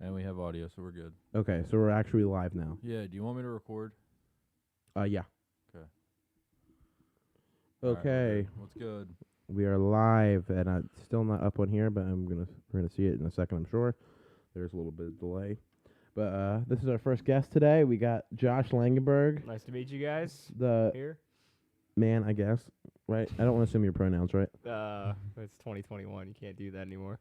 And we have audio, so we're good. Okay, so we're actually live now. Yeah, do you want me to record? Yeah. Okay. Okay. What's good? We are live, and it's still not up on here, but we're gonna see it in a second, I'm sure. There's a little bit of delay. But this is our first guest today. We got Josh Langenberg. Nice to meet you guys. The Here. man, I guess. Right? I don't want to assume your pronouns, right? It's 2021. You can't do that anymore.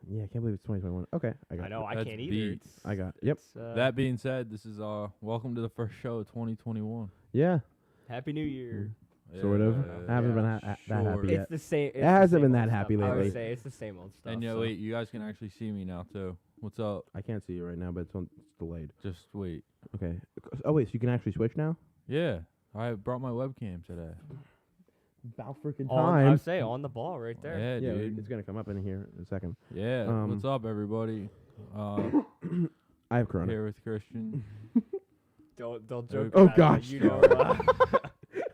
Yeah, I can't believe it's 2021. Okay, I got I know. it. I That's can't either. beats. It's, I got it. Yep. That being said, this is welcome to the first show of 2021. Yeah, Happy New Year. sort of. Yeah, I haven't been yeah, that sure. happy yet. It's the same. It hasn't been that happy I lately. would say it's the same old stuff. And so. wait, you guys can actually see me now too. What's up? I can't see you right now, but it's delayed. Just wait. Okay. Oh, wait, so you can actually switch now? Yeah, I brought my webcam today. About freaking I time. would say on the ball right there. Yeah, Yeah, dude. it's going to come up in here in a second. Yeah. What's up, everybody? I have Corona. Here with Christian. Don't joke. Oh, about it, gosh. You know.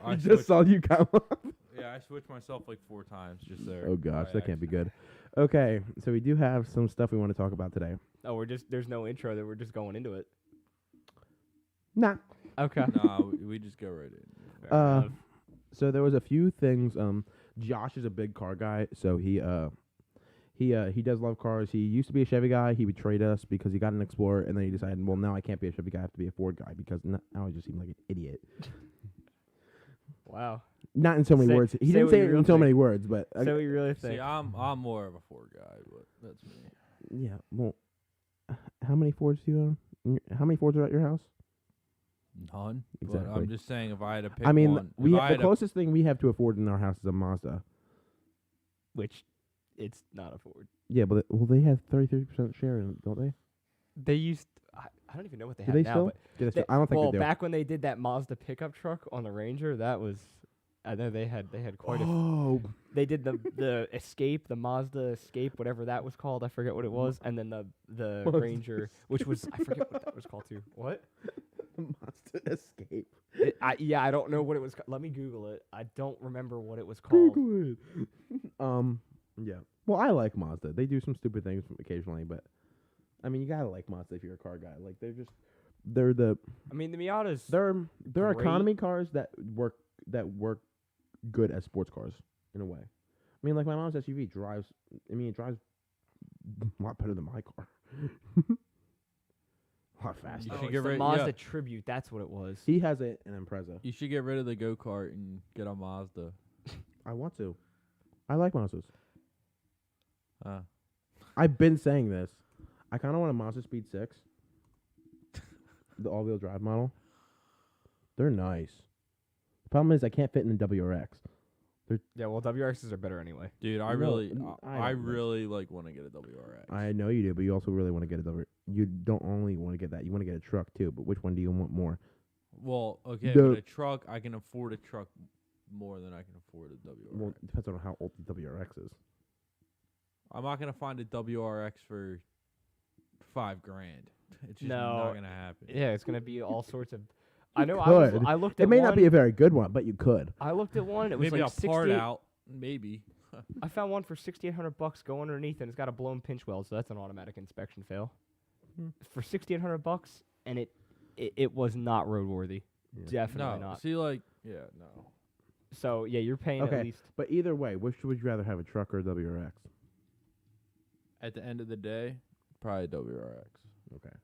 I I just switched- saw you come up. Yeah, I switched myself like 4 times just there. Oh, gosh, by that can't be accident. good. Okay, so we do have some stuff we want to talk about today. Oh, there's no intro. That we're just going into it. Nah. Okay. Nah, we just go right in. Fair enough. So there was a few things. Josh is a big car guy, so he does love cars. He used to be a Chevy guy. He betrayed us because he got an Explorer, and then he decided, well, now I can't be a Chevy guy. I have to be a Ford guy because now I just seem like an idiot. Wow. Not in so many Say- words. He say didn't what say you it in really so think. many words, but So what you really See, think? I'm more of a Ford guy, but that's me. yeah. Well, how many Fords do you own? How many Fords are at your house? None. But Exactly. I'm just saying, if I had to pick I mean, one, we if I the had to- closest thing we have to a Ford in our house is a Mazda. Which, it's not a Ford. Yeah, but they have 33% share in it, don't they? They used. I don't even know what they Do have they now. still? But Do they they- still? I don't think well, they do. back when they did that Mazda pickup truck on the Ranger, that was. I know they had quite a. Oh, They did the Escape, the Mazda Escape, whatever that was called. I forget what it was, and then the Mazda Ranger, which was I forget what that was called too. What? Mazda Escape. I don't know what it was. Let me Google it. I don't remember what it was called. Google it. Yeah. Well, I like Mazda. They do some stupid things occasionally, but I mean, you gotta like Mazda if you're a car guy. Like they're the I mean, the Miatas. they're Great. economy cars that work good as sports cars in a way. I mean, like my mom's SUV drives. I mean, it drives a lot better than my car. A lot faster. You Oh, should it's get the rid- Mazda yeah. Tribute. That's what it was. He has an Impreza. You should get rid of the go-kart and get a Mazda. I want to. I like Mazdas. Uh, I've been saying this. I kind of want a Mazda Speed 6. The all-wheel drive model. They're nice. The problem is I can't fit in the WRX. Yeah, well, WRXs are better anyway. dude, I don't really like want to get a WRX. I know you do, but you also really want to get a W. You don't only want to get that. You want to get a truck too, but which one do you want more? Well, okay, The- but a truck, I can afford a truck more than I can afford a WRX. Well, it depends on how old the WRX is. I'm not gonna find a WRX for $5,000. It's just No. not gonna happen. Yeah, it's gonna be all sorts of. I know. could. I looked at. It may one, not be a very good one, but you could. I looked at one. It was Maybe like I'll part 68 out. Maybe. I found one for $6,800. Go underneath, and it's got a blown pinch weld, so that's an automatic inspection fail. Hmm. For $6,800, and it was not roadworthy. Yeah. Definitely No. not. See, like, yeah, no. So yeah, you're paying Okay. at least. But either way, which would you rather have, a truck or a WRX? At the end of the day, probably WRX. Okay.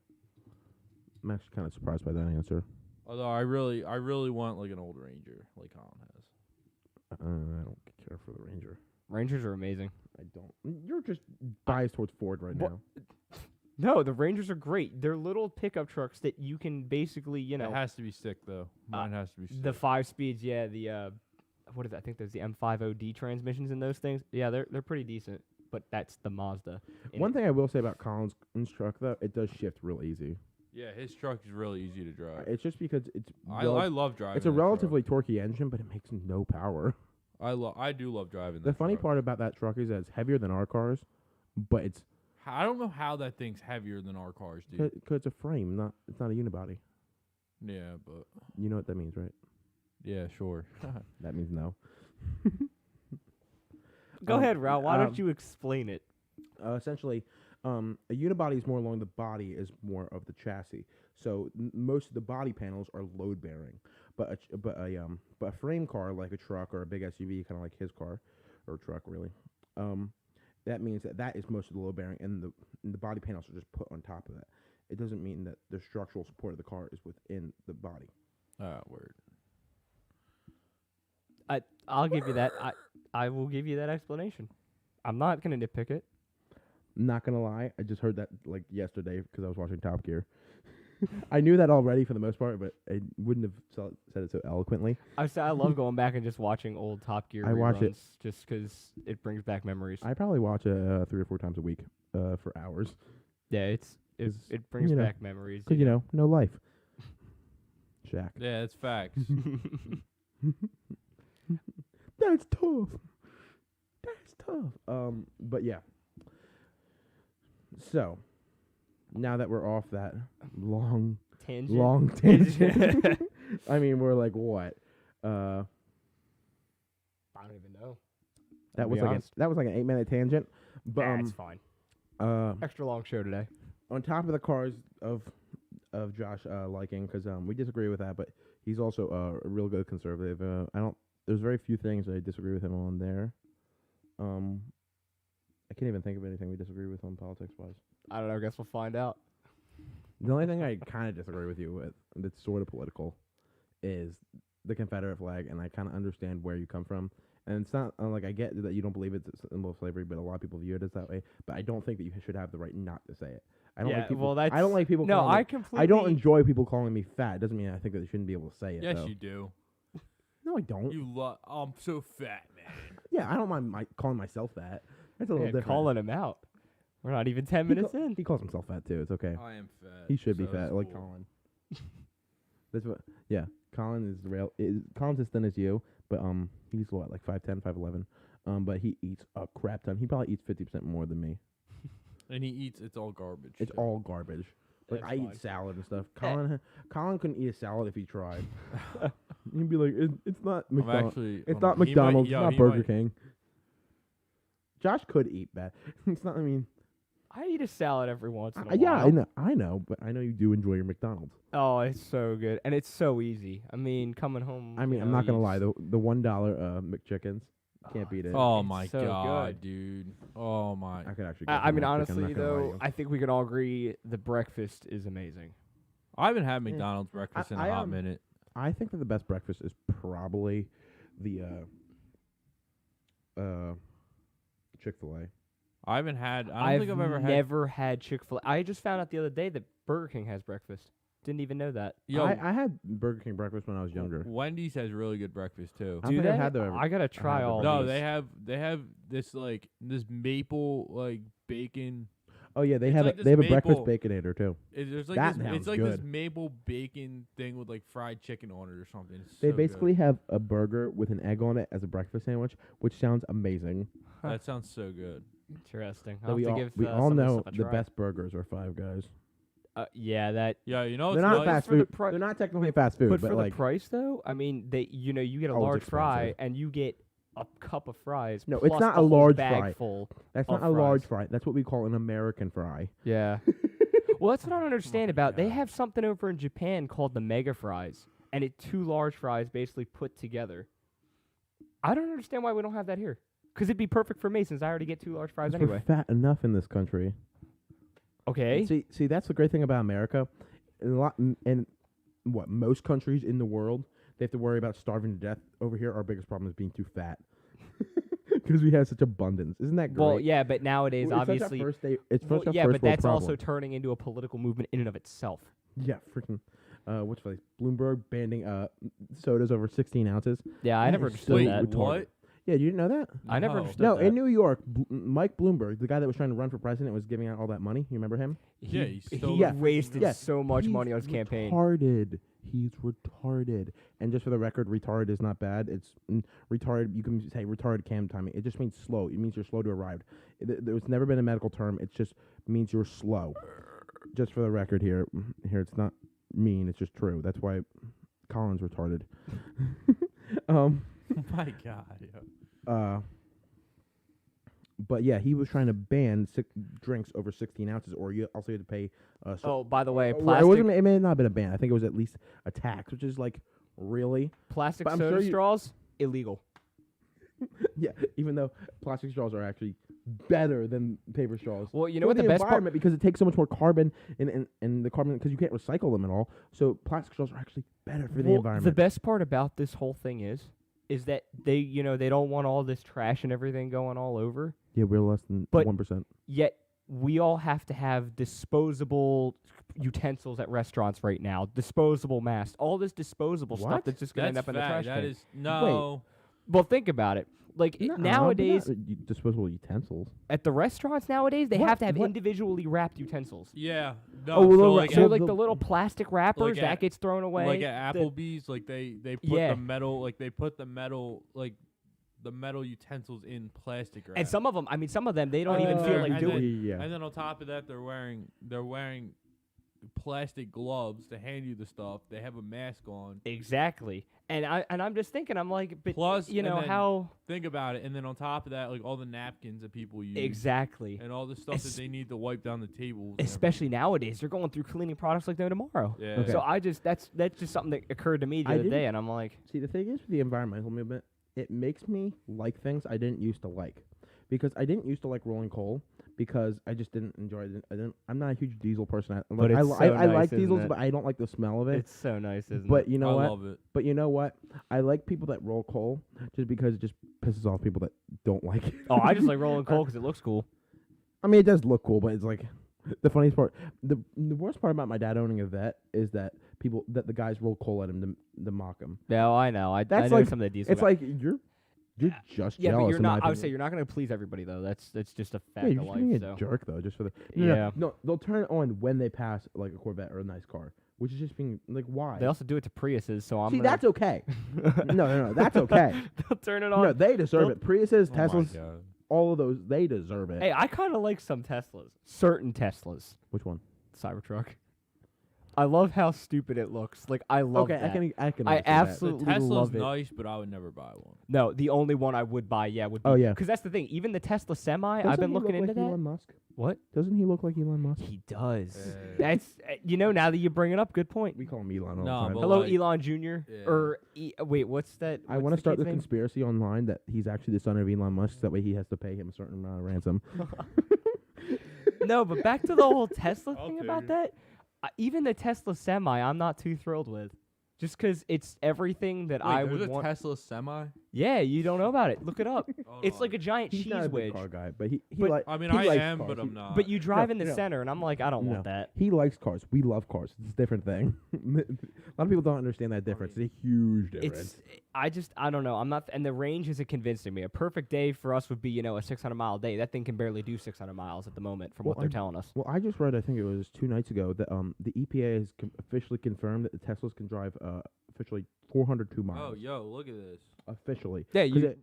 I'm actually kind of surprised by that answer. Although I really want like an old Ranger, like Colin has. I don't care for the Ranger. Rangers are amazing. I don't. You're just biased towards Ford right What? now. No, the Rangers are great. They're little pickup trucks that you can basically, It has to be stick though. Mine has to be stick. the 5 speeds. Yeah, the what is that? I think there's the M50D transmissions in those things. Yeah, they're pretty decent. But that's the Mazda. And One thing I will say about Colin's truck, though, it does shift real easy. Yeah, his truck is really easy to drive. It's just because it's I love driving. it's a that truck. relatively torquey engine, but it makes no power. I do love driving. The that funny truck. part about that truck is that it's heavier than our cars, but it's I don't know how that thing's heavier than our cars, dude. because it's a frame, it's not a unibody. Yeah, but You know what that means, right? yeah, sure. That means no. Go ahead, Ralph. Why um, don't you explain it? Essentially, A unibody is more along the body, is more of the chassis. So most of the body panels are load bearing, but a frame car like a truck or a big SUV, kind of like his car or truck, really. That means that is most of the load bearing, and the body panels are just put on top of that. It doesn't mean that the structural support of the car is within the body. Word. I'll give you that. I will give you that explanation. I'm not gonna nitpick it. Not gonna lie, I just heard that like yesterday because I was watching Top Gear. I knew that already for the most part, but I wouldn't have said it so eloquently. I love going back and just watching old Top Gear I watch it reruns just 'cause it brings back memories. I probably watch it 3 or 4 times a week for hours. Yeah, it brings back memories. Because, no life. Shaq. Yeah, it's facts. That's tough. That's tough. But yeah. So, now that we're off that long tangent. I mean, we're like what? I don't even know. That was like an 8-minute tangent. But it's fine. Extra long show today. On top of the cars of Josh liking, because we disagree with that, but he's also a real good conservative. There's very few things that I disagree with him on there. I can't even think of anything we disagree with on politics-wise. I don't know. I guess we'll find out. The only thing I kind of disagree with you with, that's sort of political, is the Confederate flag, and I kind of understand where you come from. And it's not like I get that you don't believe it's a symbol of slavery, but a lot of people view it as that way. But I don't think that you should have the right not to say it. I don't like people. I don't like people. No, I completely. I don't enjoy people calling me fat. It doesn't mean I think that they shouldn't be able to say it. Yes, though. you do. No, I don't. I'm so fat, man. Yeah, I don't mind calling myself that. That's a little different. Calling him out. We're not even 10 minutes in. He calls himself fat too. It's okay. I am fat. He should be so fat, like cool. Colin. That's what. Yeah, Colin is Colin's as thin as you, but he's what, like 5'10", 5'11". But he eats a crap ton. He probably eats 50% more than me. And he eats. It's all garbage. It's all garbage. Like That's I fine. eat salad and stuff. Colin couldn't eat a salad if he tried. He'd be like, it's not McDonald's. It's not McDonald's. It's not Burger King. Josh could eat bad. It's not. I mean, I eat a salad every once in a while. Yeah, I know, but I know you do enjoy your McDonald's. Oh, it's so good, and it's so easy. I mean, coming home. I mean, I'm not gonna lie. The $1 McChickens, can't beat it. Oh my so god, dude. Oh my. I could actually. I mean, honestly though, I think we can all agree the breakfast is amazing. I haven't had McDonald's breakfast in a hot minute. I think that the best breakfast is probably the Chick-fil-A. I don't think I've ever had. never had Chick-fil-A. I just found out the other day that Burger King has breakfast. Didn't even know that. Yo, I had Burger King breakfast when I was younger. Wendy's has really good breakfast too. I don't think I've had them. I gotta try all. No, these. they have this this maple bacon. Oh yeah, they It's have like a breakfast maple- baconator too. There's That this, sounds it's like good. this maple bacon thing with fried chicken on it or something. It's They so basically good. have a burger with an egg on it as a breakfast sandwich, which sounds amazing. That sounds so good. Interesting. So we all know the best burgers are Five Guys. Yeah, that. Yeah, you know They're it's not nice. fast for the food. They're not technically fast food, But but for like the price though, I mean, you get a Oh, it's large fry expensive. and you get a cup of fries. No, it's plus not a a whole large bag fry. Full that's of not a large fries. fry. That's what we call an American fry. Yeah. Well, that's what I don't understand about. They God. have something over in Japan called the mega fries, and it's 2 large fries basically put together. I don't understand why we don't have that here. Because it'd be perfect for me since I already get 2 large fries anyway. We're fat enough in this country. Okay. See, that's the great thing about America. And most countries in the world, they have to worry about starving to death. Over here, our biggest problem is being too fat. Because we have such abundance. Isn't that great? Well, yeah, but nowadays, Well, obviously. It's Well, such a yeah, first but world that's also problem. turning into a political movement in and of itself. Yeah, freaking. What's place? Bloomberg banning sodas over 16 ounces. Yeah, I That never is understood Wait, that. retarded. what? Yeah, you didn't know that? I never No. understood No, that. in New York, Mike Bloomberg, the guy that was trying to run for president, was giving out all that money. You remember him? Yeah, He stole Yeah. wasted Yeah. so much He's money on his campaign. Retarded. He's retarded. And just for the record, retarded is not bad. It's retarded. You can say retarded cam timing. It just means slow. It means you're slow to arrive. There's never been a medical term. It just means you're slow. Just for the record here, it's not mean. It's just true. That's why Colin's retarded. Oh my god. Yo. But yeah, he was trying to ban drinks over 16 ounces, or you also had to pay. Oh, by the way, It plastic may not have been a ban. I think it was at least a tax, which is like really. plastic but I'm soda sure you- straws illegal. Yeah, even though plastic straws are actually better than paper straws. Well, you know For what the best part? environment because it takes so much more carbon and the carbon because you can't recycle them at all. So plastic straws are actually better for the environment. The best part about this whole thing is that they they don't want all this trash and everything going all over. Yeah, we're less than But- 1%. Yet we all have to have disposable utensils at restaurants right now. Disposable masks. All this disposable stuff What? that's just going to end That's up in the fact. trash That can. is no. Well, think about it. Like Nuh-uh, nowadays, but not, disposable utensils. at the restaurants nowadays, they What? have to have What? individually wrapped utensils. Yeah. No. Oh, well, so no, like, So well, like the- the little plastic wrappers at- that gets thrown away. like at the- Applebee's, like they put Yeah. the metal, like they put the metal, like the metal utensils in plastic wrap. and some of them, they don't even Oh, feel like and doing. then- Yeah. And then on top of that, they're wearing plastic gloves to hand you the stuff. They have a mask on. Exactly. And I'm just thinking, I'm like, but Plus, you and know then- how Think about it. And then on top of that, like all the napkins that people use. exactly. And all the stuff Es- that they need to wipe down the tables. and Especially nowadays, they're going through cleaning products like no tomorrow. everything. Yeah. So that's just something that occurred to me the I other didn't- day, and I'm like, See, the thing is with the environmental movement, it makes me like things I didn't used to like. Because I didn't used to like rolling coal because I just didn't enjoy it. I'm not a huge diesel person. But I it's so like nice, isn't diesels, it? but I don't like the smell of it. it's so nice, isn't it? But you know I what? love it. But you know what? I like people that roll coal just because it just pisses off people that don't like it. Oh, I just like rolling coal because it looks cool. I mean, it does look cool, but it's like the funniest part. The worst part about my dad owning a vet is that the guys roll coal at him to mock him. No, I know. I That's know like- some of the diesel. It's like you're just yeah, jealous. but you're in my not. I would opinion. say you're not going to please everybody though. That's just a fact Yeah, you're of just being life. a So jerk though, just for the Yeah. No, they'll turn it on when they pass like a Corvette or a nice car, which is just being like why? they also do it to Priuses. So I'm See, gonna- that's okay. no, that's okay. They'll turn it on. No, they deserve They'll- it. Priuses, Oh my Teslas, God. all of those, they deserve it. Hey, I kind of like some Teslas. Certain Teslas. Which one? Cybertruck. I love how stupid it looks. Like I love Okay, that. I can. I understand that. The absolutely Tesla's love it. nice, but I would never buy one. No, the only one I would buy, would be. Oh, yeah. Because that's the thing. Even the Tesla Semi, I've Doesn't been he looking look into like that. Elon Musk? What? Doesn't he look like Elon Musk? He does. Yeah. That's now that you bring it up, good point. We call him Elon all No, the time. but Hello, like- Elon Jr. Yeah. Or wait, what's that? I what's want to start kid's the name? conspiracy online that he's actually the son of Elon Musk. That way he has to pay him a certain amount of ransom. No, but back to the whole Tesla I'll thing take about it. that. Even the Tesla Semi, I'm not too thrilled with. Just 'cause it's everything that Wait, I there's would a want. Tesla Semi. Yeah, you don't know about it. Look it up. Hold It's on. like a giant He's cheese not a big wedge. car guy, but he But- like. I mean, he I likes am, cars. but I'm He- not. But you drive in the no. center, and I'm like, I don't No. want that. He likes cars. We love cars. It's a different thing. A lot of people don't understand that difference. It's a huge difference. I don't know. I'm not, and the range isn't convincing me. A perfect day for us would be, a 600-mile day. That thing can barely do 600 miles at the moment, from Well, what they're telling us. Well, I just read, I think it was 2 nights ago, that the EPA has officially confirmed that the Teslas can drive officially 402 miles. Oh, yo, look at this. Officially. Yeah, 'Cause you. it-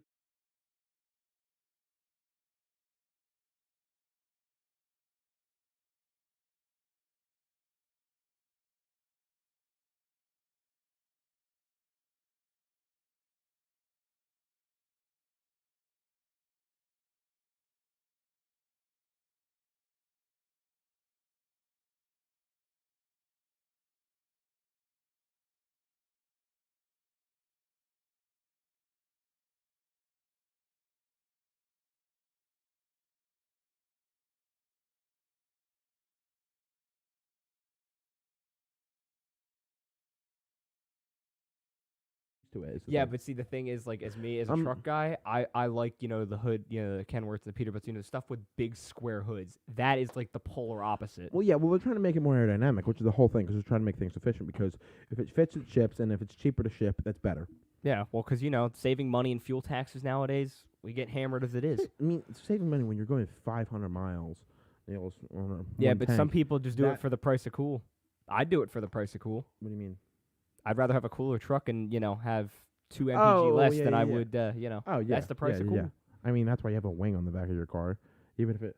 to it. is the Yeah, thing. but see, the thing is, like, as me as a I'm- truck guy, I like the hood, the Kenworths, the Peterbilts, the stuff with big square hoods. That is like the polar opposite. Well, yeah, we're trying to make it more aerodynamic, which is the whole thing, because we're trying to make things efficient, because if it fits, it ships, and if it's cheaper to ship, that's better. Yeah, well, 'cause saving money in fuel taxes nowadays, we get hammered as it is. I mean, it's saving money when you're going 500 miles. On Yeah, one but tank. some people just do it That- for the price of cool. I'd do it for the price of cool. What do you mean? I'd rather have a cooler truck and have 2 mpg Oh, less yeah, than I yeah. would. Oh, yeah. That's the price yeah, of yeah. cool. I mean, that's why you have a wing on the back of your car. Even if it,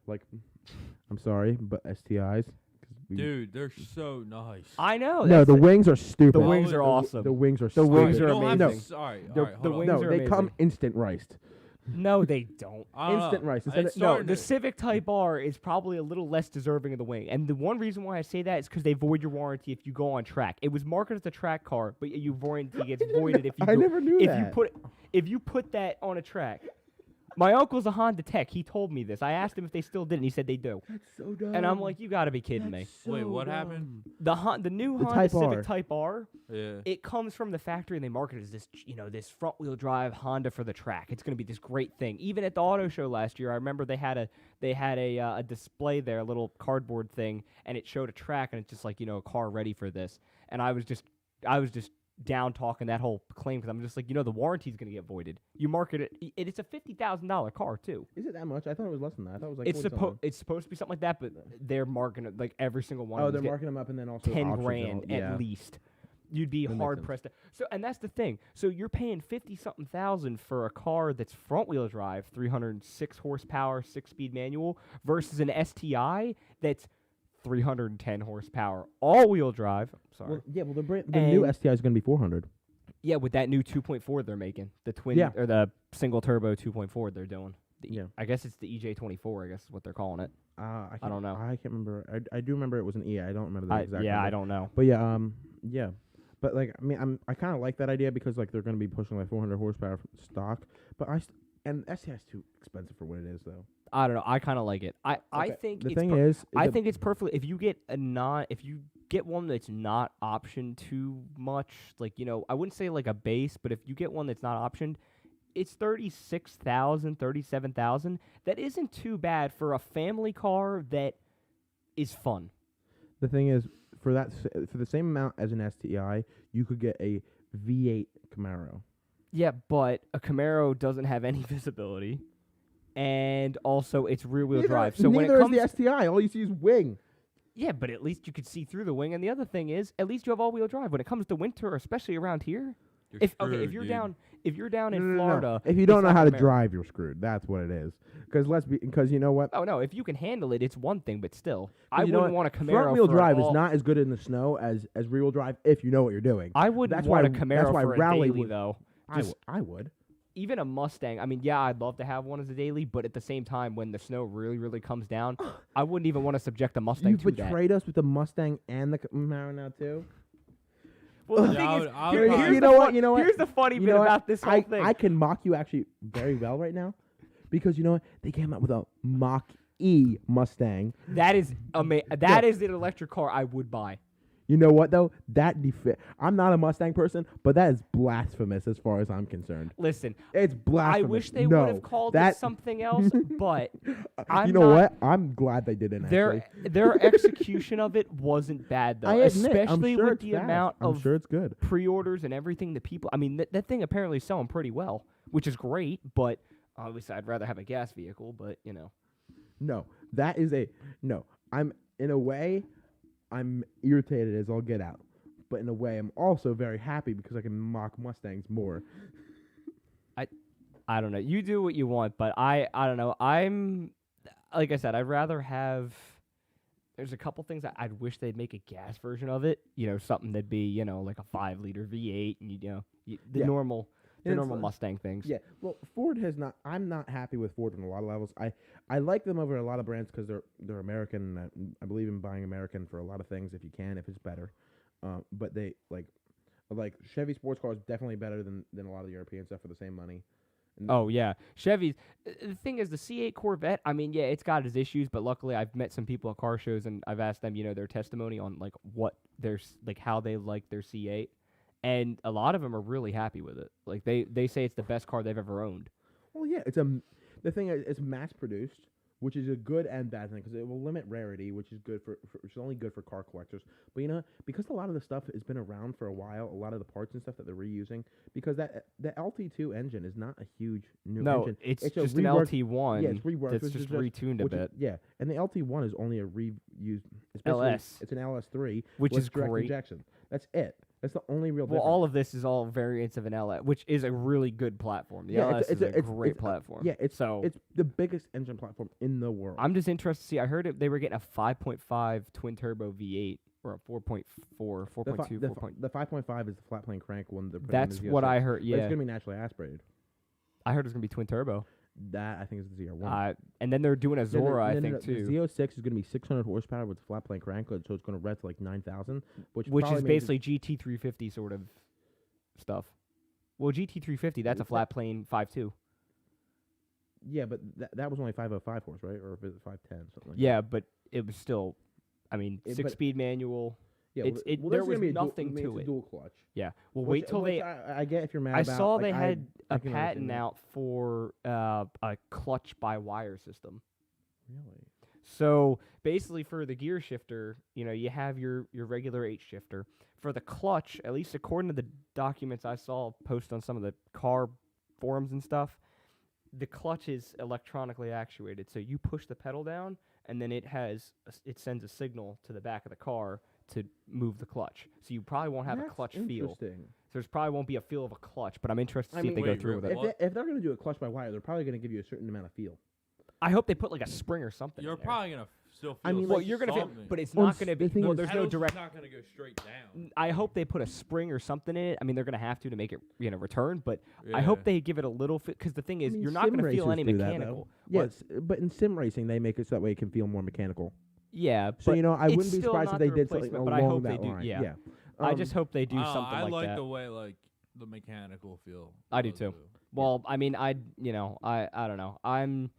I'm sorry, but STIs. 'cause Dude, they're so nice. I know. No, that's the it. wings are stupid. The wings are awesome. The wings are The wings stupid. are Don't have amazing. s- All right, The- all right, the hold on. wings No, are they amazing. come instant riced. No, they don't. I don't Instant know. rice. It's No, starting the to- Civic Type R is probably a little less deserving of the wing. And the one reason why I say that is because they void your warranty if you go on track. It was marketed as a track car, but your warranty gets voided if you I go, never knew if that. you put that on a track. My uncle's a Honda tech. He told me this. I asked him if they still did, and he said they do. That's so dumb. And I'm like, you got to be kidding me. Wait, what happened? The new The Honda Type Civic R. Type R, Yeah. it comes from the factory, and they market it as this, this front-wheel drive Honda for the track. It's going to be this great thing. Even at the auto show last year, I remember they had a display there, a little cardboard thing, and it showed a track, and it's just like a car ready for this. And I was just down talking that whole claim because I'm just like, the warranty's going to get voided. You market it, it's a $50,000 car too. Is it that much? I thought it was less than that. I thought it was like It's 40-something. it's supposed to be something like that, but they're marking it like every single one. Oh, of they're them get marking them up and then also 10 options grand and all- at yeah. least. You'd be That makes hard sense. pressed to. So, and that's the thing. So you're paying 50-something thousand for a car that's front wheel drive, 306 horsepower, 6-speed manual, versus an STI that's 310 horsepower, all-wheel drive. Sorry. Well, yeah, well, the new And- STI is going to be 400. Yeah, with that new 2.4 they're making, the twin Yeah. or the single turbo 2.4 they're doing. Yeah. I guess it's the EJ24. I guess is what they're calling it. I don't know. I can't remember. I do remember it was an E. I don't remember the exact Yeah, number. I don't know. But yeah, yeah. But like, I mean, I kind of like that idea because like they're going to be pushing like 400 horsepower from stock. But and STI is too expensive for what it is though. I don't know. I kind of like it. I Okay, think the it's thing is, I think it's perfect if you get if you get one that's not optioned too much, like I wouldn't say like a base, but if you get one that's not optioned, it's 36,000, 37,000. That isn't too bad for a family car that is fun. the thing is for the same amount as an STI, you could get a V8 Camaro. Yeah, but a Camaro doesn't have any visibility, and also it's rear-wheel drive. So when it neither comes, is the STI. All you see is wing. yeah, but at least you could see through the wing. And the other thing is, at least you have all-wheel drive. When it comes to winter, especially around here, You're if screwed, you're dude. down in No. Florida, If you it's don't know not how to Camaro. drive, you're screwed. That's what it is. Because you know what? Oh no, if you can handle it, it's one thing, but still, I You know wouldn't what? want a Camaro. Front wheel for drive an is all- not as good in the snow as rear wheel drive if you know what you're doing. I wouldn't That's want why- a Camaro that's why for a Rally daily would- though. I would. Even a Mustang. I mean, yeah, I'd love to have one as a daily, but at the same time, when the snow really, really comes down, I wouldn't even want to subject a Mustang You to that. betrayed us with the Mustang and the Camaro now too. Well, the Yeah, thing I is, would- I would here's probably- the You know what? Here's the funny You bit know what? about this whole thing. I can mock you actually very well right now, because you know what? They came out with a Mach E Mustang. That is That is an electric car I would buy. You know what though? I'm not a Mustang person, but that is blasphemous as far as I'm concerned. Listen, It's blasphemous. I wish they no, would have called that, it something else, but I'm you know not- what? I'm glad they didn't. their Actually. their execution of it wasn't bad though, I admit, I'm especially sure with it's the fast. amount I'm of sure it's good. pre-orders and everything that people. I mean, that thing apparently is selling pretty well, which is great. But obviously, I'd rather have a gas vehicle. But No, that is no. I'm in a way, I'm irritated as all get out, but in a way, I'm also very happy because I can mock Mustangs more. I don't know. You do what you want, but I don't know. I'm like I said, I'd rather have. There's a couple things I'd wish they'd make a gas version of it. Something that'd be like a 5-liter V8, and the Yeah. normal And it's, Mustang things. Yeah, well, Ford has not. I'm not happy with Ford on a lot of levels. I like them over a lot of brands because they're American. I believe in buying American for a lot of things if you can, if it's better. But they like Chevy sports cars definitely better than a lot of the European stuff for the same money. And Oh yeah, Chevys. The thing is, the C8 Corvette. I mean, yeah, it's got its issues, but luckily I've met some people at car shows and I've asked them, their testimony on like what their how they like their C8, and a lot of them are really happy with it. Like they say it's the best car they've ever owned. Well, yeah, the thing is it's mass produced, which is a good and bad thing because it will limit rarity, which is good which is only good for car collectors. But because a lot of the stuff has been around for a while, a lot of the parts and stuff that they're reusing, because the LT2 engine is not a huge new engine. It's a just an reworked- LT1. Yeah, it's reworked. That's which just is retuned a which is- bit. yeah, and the LT1 is only a reused. It's basically- LS. It's an LS3, Which with is direct great. injection. That's it. That's the only real Well, difference. all of this is all variants of an LS, which is a really good platform. The Yeah, LS is a it's- great it's- platform. Yeah, it's so the biggest engine platform in the world. I'm just interested to see. I heard they were getting a 5.5 twin turbo V8 or a 4.4, 4.2, 4. The 5.5 is the flat plane crank one. That's what I heard. But it's Yeah, gonna be naturally aspirated. I heard it's gonna be twin turbo. That I think is the ZR1. And then they're doing a Zora, I No, think the too, Z06 is going to be 600 horsepower with flat plane crank, so it's going to rev to like 9,000, which which probably is means basically GT350 sort of stuff. Well, GT350, that's a flat plane 5.2. yeah, but that was only 505 horse, right? Or is it 510 something? Like Yeah, but it was still, I mean, But- 6-speed manual. Yeah, It's- well, it- well, there this is was gonna be a nothing dual, to it's it. a dual clutch. Yeah. Well, Which- wait till which they. I get if you're mad I about. saw like, they had I a can patent understand that. out for a clutch by wire system. Really? So basically, for the gear shifter, you have your regular 8 shifter. For the clutch, at least according to the documents I saw posted on some of the car forums and stuff, the clutch is electronically actuated. So you push the pedal down, and then it sends a signal to the back of the car to move the clutch. So you probably won't have a That's clutch feel. So interesting. there's probably won't be a feel of a clutch, but I'm interested to I see if they mean, go wait, through with it. what? If they're going to do a clutch by wire, they're probably going to give you a certain amount of feel. I hope they put like a spring or something. You're in there. probably gonna still feel. I mean, Well, like, you're gonna feel, something. but it's Well, not gonna be. the thing Well, is- there's no Pedals is direct. not gonna go straight down. I hope they put a spring or something in it. I mean, they're gonna have to make it return, but I Yeah. hope they give it a little fit because the thing is, I mean, you're not sim gonna feel racers any do that, though. mechanical. Yes, but in sim racing, they make it so that way it can feel more mechanical. Yeah, So but I it's wouldn't be still surprised not if they the did something replacement, but I along hope that they do. line. Yeah. Yeah. I just hope they do I don't know, something I like like that. the way the mechanical feel. I do does too. Well, I mean, I don't know.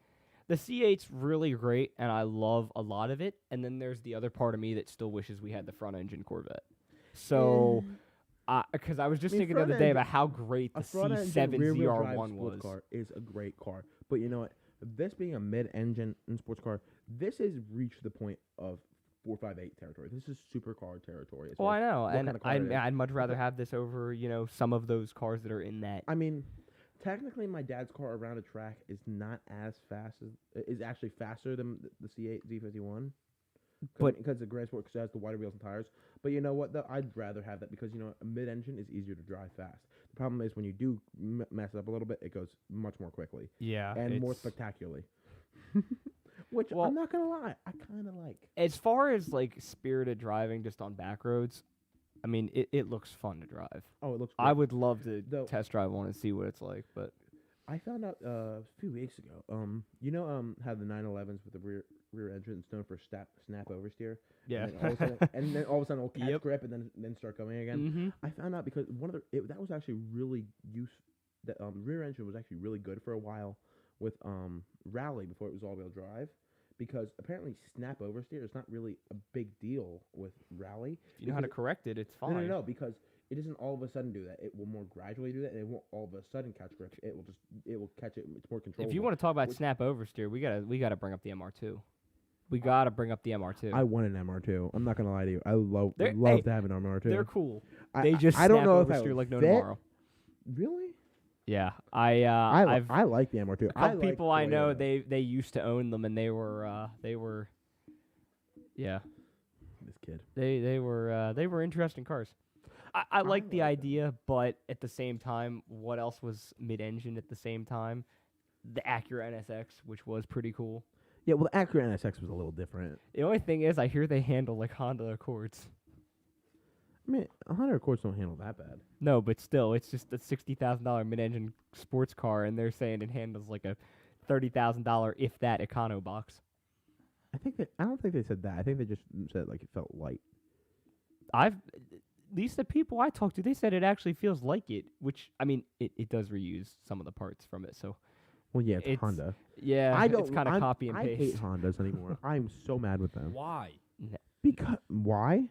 The C8's really great, and I love a lot of it. And then there's the other part of me that still wishes we had the front engine Corvette. So, because I was just I mean, thinking the other front day engine- about how great the A front engine C7 rear-wheel drive ZR1 sports was. car is a great car, but you know what? This being a mid-engine sports car, this has reached the point of 458 territory. This is supercar territory. as Well, far I as know, what and kind of car it is. I'd much rather have this over, some of those cars that are in that. I mean, technically, my dad's car around a track is not as fast as is actually faster than the C8 Z51. But- because the Grand Sport has the wider wheels and tires. But you know what? Though I'd rather have that because a mid-engine is easier to drive fast. The problem is when you do mess up a little bit, it goes much more quickly Yeah, and more spectacularly. Which Well- I'm not gonna lie, I kind of like. As far as like spirited driving just on back roads, I mean, it looks fun to drive. Oh, it looks. I great. would love to Though- test drive one and see what it's like, but I found out a few weeks ago. How the 911s with the rear engine is known for snap oversteer. yeah. And then all of a sudden it'll catch Yep. grip and then start going again. Mm-hmm. I found out because that was actually really the rear engine was actually really good for a while with Rally before it was all-wheel drive, because apparently snap oversteer is not really a big deal with Rally. If you know how to because correct it, it's fine. No, because it doesn't all of a sudden do that. It will more gradually do that, and it won't all of a sudden catch grip. It will catch it. It's more controllable. If you want to talk about Which- snap oversteer, we gotta bring up the MR2. We gotta bring up the MR2. I want an MR2. I'm not gonna lie to you. I love They're- love hey, to have an MR2. They're cool. I- They just I don't snap know if I oversteer would like no fit. tomorrow. Really? Yeah, I like the MR2. a couple like people I know Toyota. they used to own them, and they were yeah, This kid. they were interesting cars. I like the like idea, but at the same time, what else was mid-engine at the same time? The Acura NSX, which was pretty cool. Yeah, well, the Acura NSX was a little different. The only thing is, I hear they handle like Honda Accords. I mean, Honda Accords don't handle that bad. No, but still, it's just a $60,000 mid-engine sports car, and they're saying it handles like a $30,000, if that, econo box. I don't think they said that. I think they just said like it felt light. At least the people I talked to, they said it actually feels like it, which, I mean, it does reuse some of the parts from it, so. Well, yeah, it's It's- Honda. Yeah, It's it's kind of copy and I hate paste. Hondas anymore. I'm so mad with them. Why? Because why?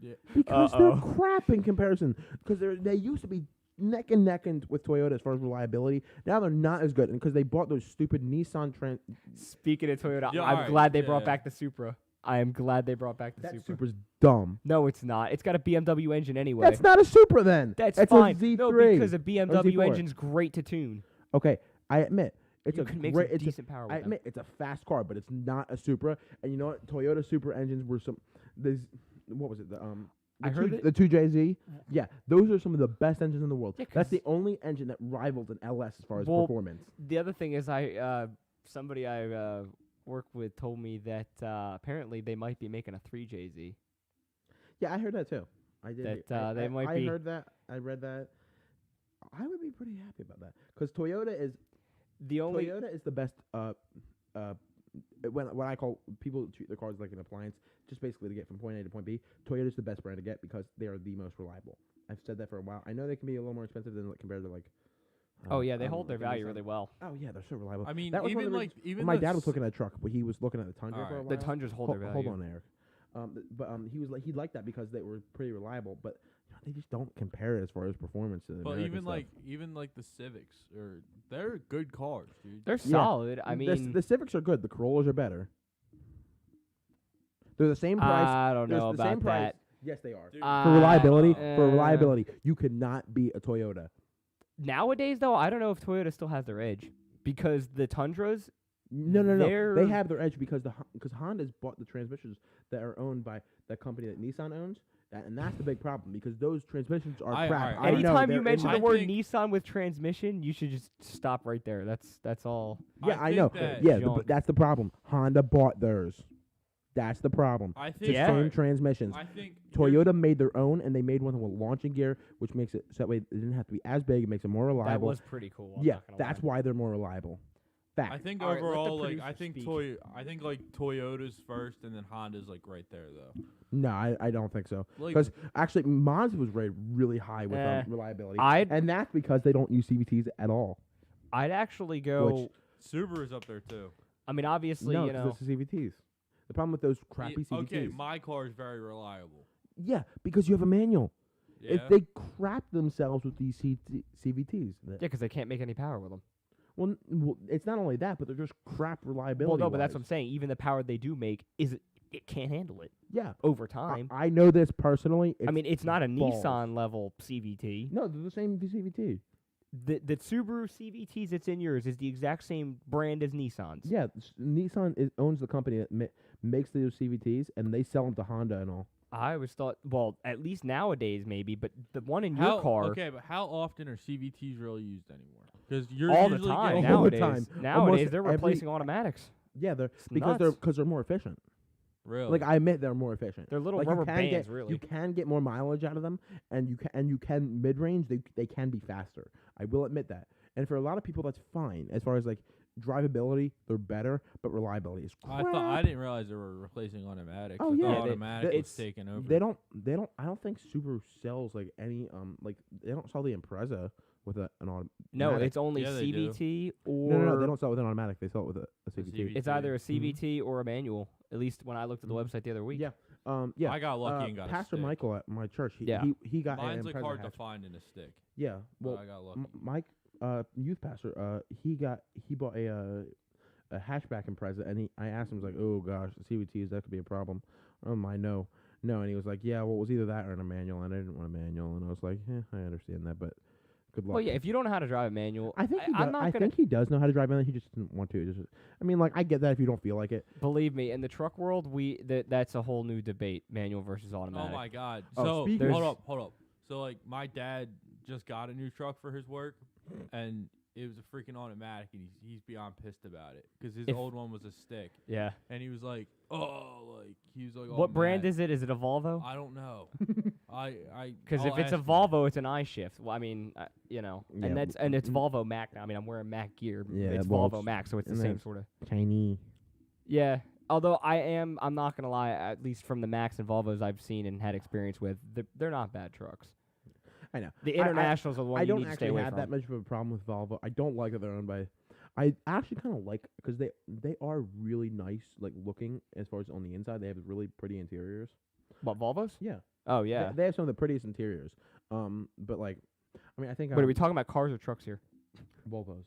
Yeah. Because they're Uh-oh. crap in comparison. Because they used to be neck and neck with Toyota as far as reliability. Now they're not as good, and because they bought those stupid Nissan Speaking of Toyota, Yeah, I'm alright, glad they yeah. brought back the Supra. I am glad they brought back the That Supra. Supra's dumb. No, it's not. It's got a BMW engine anyway. That's not a Supra then. That's It's fine. a Z3. No, because a or BMW Z4. engine's great to tune. Okay, I admit it's You a can make great. some It's a, decent power with I them. admit it's a fast car, but it's not a Supra. And you know what? Toyota Supra engines were what was it? I heard it. The 2JZ. Yeah, those are some of the best engines in the world. Yeah, That's 'cause- the only engine that rivals an LS as far as Well, performance. The other thing is, somebody I work with told me that apparently they might be making a 3JZ. Yeah, I heard that too. I did. That, hear- they might I be- heard that. I read that. I would be pretty happy about that because Toyota is The only Toyota is the best. When I call people treat their cars like an appliance, just basically to get from point A to point B, Toyota's the best brand to get because they are the most reliable. I've said that for a while. I know they can be a little more expensive than compared to like. oh yeah, they hold their value really well. Oh yeah, they're so reliable. I mean, that was one of even the like reasons- even when my the dad was s- looking at a truck, but he was looking at the Tundra for a Alright. while. The Tundras hold their value. Hold on, Eric. He was like he liked that because they were pretty reliable, but they just don't compare as far as performance to the But American stuff. even like the Civics, they're good cars, dude. They're Yeah. solid. I The mean, the Civics are good. The Corollas are better. They're the same price. I don't There's know the same about price. that. Yes, they are. Dude, For reliability, uh, you could not beat a Toyota. Nowadays, though, I don't know if Toyota still has their edge because the Tundras. No. They they're- have their edge because Honda's bought the transmissions that are owned by the company that Nissan owns, and that's the big problem because those transmissions are crap. alright. I know, Anytime they're you mention I the word think- Nissan with transmission, you should just stop right there. That's all. Yeah, I think know. that Yeah, junk. that's the problem. Honda bought theirs. That's the problem. I The think Yeah. same transmissions. I think Toyota made their own, and they made one with launching gear, which makes it so that way it didn't have to be as big. It makes it more That reliable. was pretty cool. I'm Yeah, not gonna that's lie. why they're more reliable. Fact. I think All right, let the overall, like I producer think speak. I think like Toyota's first, and then Honda's like right there though. No, I don't think so. Like, Because actually, Mazda was rated really high with reliability, and that's because they don't use CVTs at all. I'd actually go. Subaru's up there too. I mean, obviously, No, you know. it's the CVTs. The problem with those crappy CVTs. Okay, my car is very reliable. Yeah, because you have a manual. Yeah. If they crap themselves with these CVTs. Yeah, because they can't make any power with them. Well, it's not only that, but they're just crap reliability. Well, no, but that's what I'm saying. Even the power they do make it can't handle it Yeah, over time. I know this personally. I mean, it's not a balls. Nissan level CVT. No, they're the same CVT. The Subaru CVTs that's in yours is the exact same brand as Nissan's. Yeah, Nissan owns the company that makes those CVTs, and they sell them to Honda and all. I always thought, well, at least nowadays maybe, but the one in how, your car Okay, but how often are CVTs really used anymore? Because you're all the usually time getting- All the nowadays. time. Nowadays Almost they're every- replacing automatics. Yeah, they're It's because nuts. they're more efficient. Really? Like I admit, they're more efficient. They're little Like, rubber you can bands, get, really. You can get more mileage out of them, and you can mid range. They can be faster. I will admit that. And for a lot of people, that's fine. As far as like drivability, they're better, but reliability is crap. I didn't realize they were replacing automatics. Oh, I yeah, thought they- automatic they- was taking over. They don't. I don't think Subaru sells like any like they don't sell the Impreza with an automatic. No, it's only Yeah, they do. CVT or No, they don't sell it with an automatic. They sell it with a CVT. CVT. it's either a Mhm. CVT or a manual. At least when I looked at the website the other week. Yeah. Yeah. I got lucky and got Pastor a stick. Michael at my church. Yeah. He got Mine's an like Impreza hard to hatch. find in a stick. Yeah. Well, Well, I got lucky. Mike, youth pastor, he bought a hatchback Impreza, and I asked him, I was like, oh gosh, the CVTs, that could be a problem. I know. No, and he was like, yeah, well, it was either that or in a manual, and I didn't want a manual, and I was like, I understand that, but good luck. Well, yeah, if you don't know how to drive a manual, I think I'm not gonna think he does know how to drive manual. He just doesn't want to. I mean, like I get that if you don't feel like it. believe me. In the truck world, that's a whole new debate: manual versus automatic. Oh my god. Oh, So speaking- hold up. So like my dad just got a new truck for his work, and it was a freaking automatic, and he's beyond pissed about it because his If- old one was a stick, Yeah. and he was like, he was like, What brand is it? Is it a Volvo? I don't know. Because if it's a Volvo, it's an iShift. Well, I mean, Yeah, and it's Volvo Mac. I mean, I'm wearing Mac gear. Yeah, it's well, Volvo Mac, so it's the and same that's- sort of. Tiny. Yeah. Although I'm not gonna lie. At least from the Macs and Volvos I've seen and had experience with, they're not bad trucks. I know. The Internationals are the one I you don't need to stay actually away have from. that much of a problem with Volvo. I don't like that they're owned by. I actually kind of like because they are really nice, like looking as far as on the inside. They have really pretty interiors. What, Volvos? Yeah. Oh yeah. They have some of the prettiest interiors. But like, I mean, I think. But are we talking about cars or trucks here? Volvos?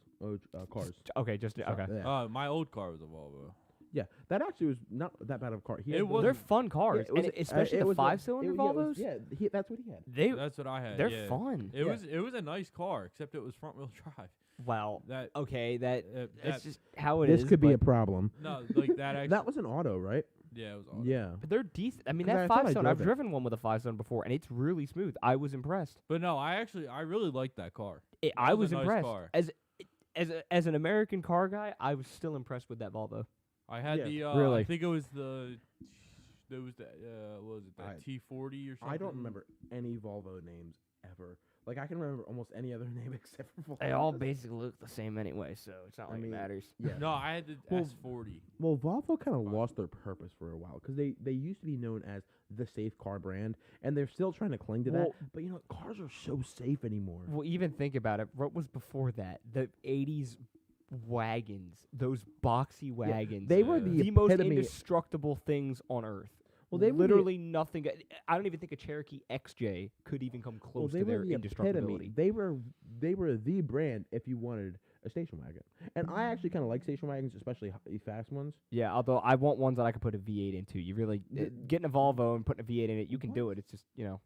Cars. Okay, just okay. Yeah. My old car was a Volvo. Yeah, that actually was not that bad of a car. He had It the- was- They're fun cars, it was and a- especially it the was a- 5-cylinder Volvos. Yeah, that's what he had. That's what I had. They're yeah. fun. It Yeah. was a nice car, except it was front wheel drive. Well, That okay, that's that just how it is. This could be a but- problem. no, like that actually. That was an auto, right? yeah, it was awesome. Yeah. But they're decent. I mean, 'Cause that I thought I 5-cylinder. I've drove it. driven one with a 5-cylinder before, and it's really smooth. I was impressed. But no, I really liked that car. I was was a nice impressed. car. As an American car guy, I was still impressed with that Volvo. I had Yeah, the really. I think it was there was the what was it, I- that T40 or something. I don't remember any Volvo names ever. Like I can remember almost any other name except for Volvos. They all basically look the same anyway, so it's not I like mean, it matters. Yeah. No, I had the Well, S40. Well, Volvo kind of Fine. lost their purpose for a while because they used to be known as the safe car brand, and they're still trying to cling to that. Well- But cars are so safe anymore. Well, even think about it. What was before that? The '80s wagons, those boxy wagons. They were Yeah. the most epitome. indestructible things on earth. Well, they were the- literally nothing. I don't even think a Cherokee XJ could even come Well, close they to were their the indestructibility. epitome. They were the brand if you wanted a station wagon. And I actually kind of like station wagons, especially fast ones. Yeah, although I want ones that I could put a V8 into. You really getting a Volvo and putting a V8 in it, you can do it. It's just you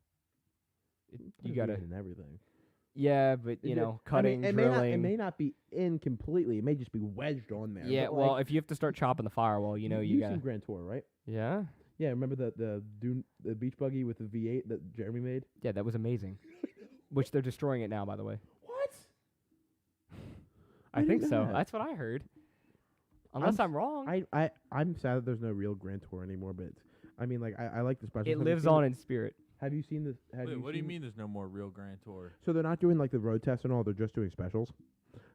Put a gotta. V8 in everything. Yeah, but cutting, drilling. It may not be in completely. It may just be wedged on there. Yeah, but, well, like, if you have to start chopping the firewall, you you've gotta. seen Grand Tour, right? Yeah, Yeah, remember the beach buggy with the V8 that Jeremy made? yeah, that was amazing. Which they're destroying it now, by the way. What? I didn't think know so. that. That's what I heard. Unless I'm wrong. I'm sad that there's no real Grand Tour anymore, but I like the specials. It lives on in spirit. Have you seen this? Wait, what do you mean there's no more real Grand Tour? So they're not doing like the road test and all. They're just doing specials.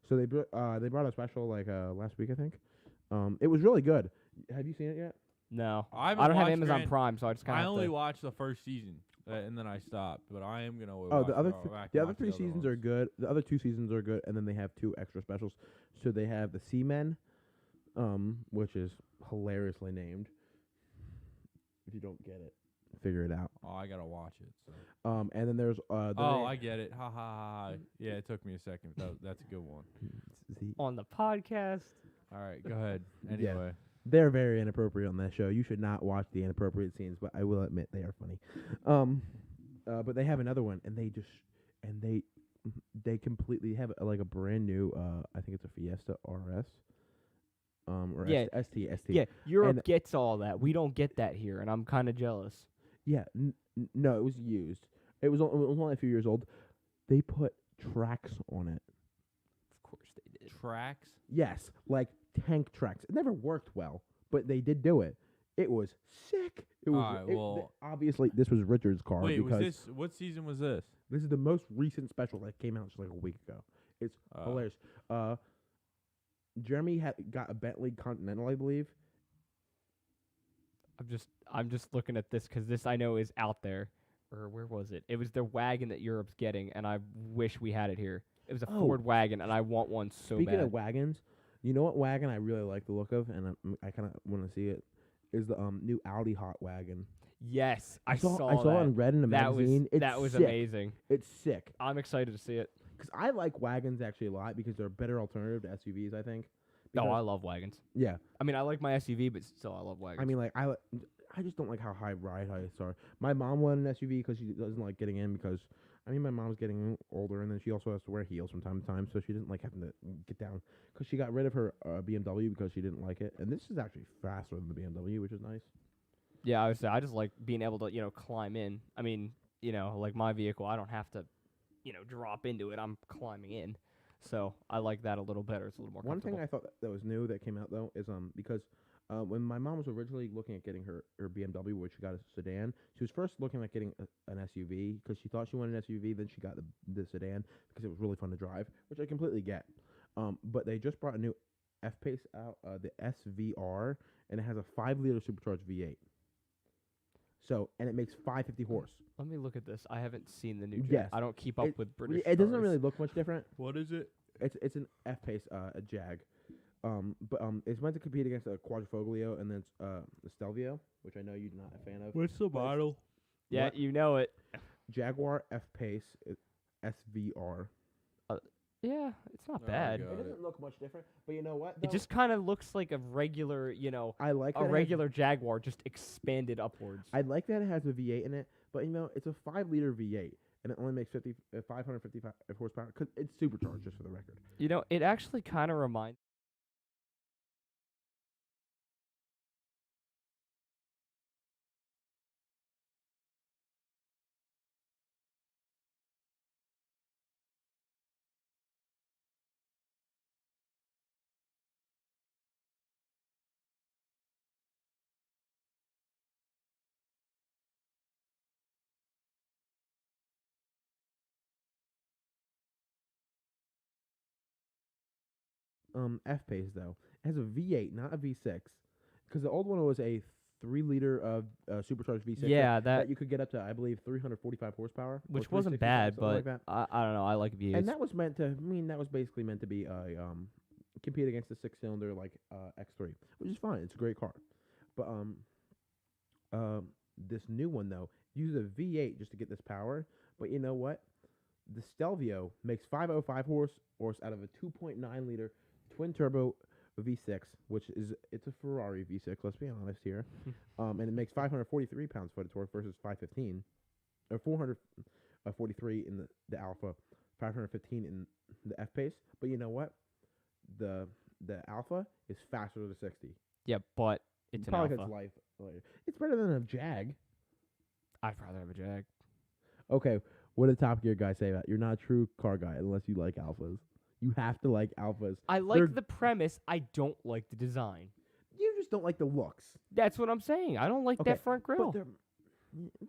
So they brought a special like last week, I think. It was really good. Have you seen it yet? No, I I don't have watched Amazon Prime, so I just kind I of. only watched the first season, and then I stopped. But I am gonna. Oh, the other three seasons are good. The other 2 seasons are good, and then they have 2 extra specials. So they have the Seamen, which is hilariously named. If you don't get it, figure it out. Oh, I gotta watch it. So. And then there's I get it. Ha ha ha. Yeah, it took me a second. That's a good one. on the podcast. All right, go ahead. Anyway. They're very inappropriate on that show. You should not watch the inappropriate scenes, but I will admit they are funny. But they have another one, and they completely have like a brand new. I think it's a Fiesta RS. Or Yeah. ST. Yeah, Europe And- gets all that. We don't get that here, and I'm kind of jealous. Yeah. No, it was used. It was only a few years old. They put tracks on it. Of course they did. Tracks. Yes, like tank tracks. It never worked well, but they did do it. It was sick. It was Alright, well- obviously this was Richard's car Wait, because was this? What season was this? this is the most recent special that came out just like a week ago. It's hilarious. Jeremy got a Bentley Continental, I believe. I'm just looking at this because this I know is out there. Or where was it? It was the wagon that Europe's getting, and I wish we had it here. It was a Ford wagon, and I want one so Speaking bad. of wagons, you know what wagon I really like the look of, and I kind of want to see it, is the new Audi hot wagon. Yes, I saw it that. in red in a That magazine. that was sick. amazing. It's sick. I'm excited to see it. Because I like wagons actually a lot because they're a better alternative to SUVs, I think. No, Because- I love wagons. Yeah. I mean, I like my SUV, but still, I love wagons. I mean, like, I just don't like how high ride heights are. My mom wanted an SUV because she doesn't like getting in because, my mom's getting older, and then she also has to wear heels from time to time, so she didn't like having to get down. Because she got rid of her BMW because she didn't like it. And this is actually faster than the BMW, which is nice. yeah, I just like being able to, climb in. I mean, like my vehicle, I don't have to, drop into it. I'm climbing in. So I like that a little better. It's a little more One comfortable. thing I thought that was new that came out, though, is because when my mom was originally looking at getting her BMW, which she got a sedan, she was first looking at getting an SUV because she thought she wanted an SUV. Then she got the sedan because it was really fun to drive, which I completely get. But they just brought a new F-Pace out, the SVR, and it has a 5-liter supercharged V8. So, and it makes 550 horse. Let me look at this. I haven't seen the new jet. Yes. I don't keep up with British It doesn't cars. really look much different. What is it? It's an F-Pace, a Jag. But it's meant to compete against a Quadrifoglio and then the Stelvio, which I know you're not a fan of. What's the model? Yeah, What? you know it. Jaguar F-Pace SVR. Yeah, it's not There we bad. go. It doesn't look much different, but you know what? It just kind of looks like a regular, I like a that it has- regular Jaguar just expanded upwards. I like that it has a V8 in it, but it's a 5-liter V8 and it only makes 555 horsepower because it's supercharged, just for the record. It actually kind of reminds F-Pace though. It has a V8, not a V6, because the old one was a 3-liter supercharged V6. Yeah, that you could get up to, I believe, 345 horsepower, or which wasn't 365, bad, something like but that. I don't know. I like views. And that was meant to. I mean, that was basically meant to be a compete against the 6-cylinder like X3, which is fine. It's a great car, but this new one though uses a V8 just to get this power. But you know what? The Stelvio makes 505 horse out of a 2.9-liter twin turbo V6, which is it's a Ferrari V6. Let's be honest here, and it makes 543 pounds-foot of torque versus 515, or 443 in the Alpha, 515 in the F-Pace. But you know what? The Alpha is faster to 60. Yeah, but it's an Probably Alpha. hits life later. It's better than a Jag. I'd rather have a Jag. Okay, what did Top Gear guy say about you're not a true car guy unless you like Alphas? You have to like Alphas. I like the premise. I don't like the design. You just don't like the looks. That's what I'm saying. I don't like Okay, that front grille. But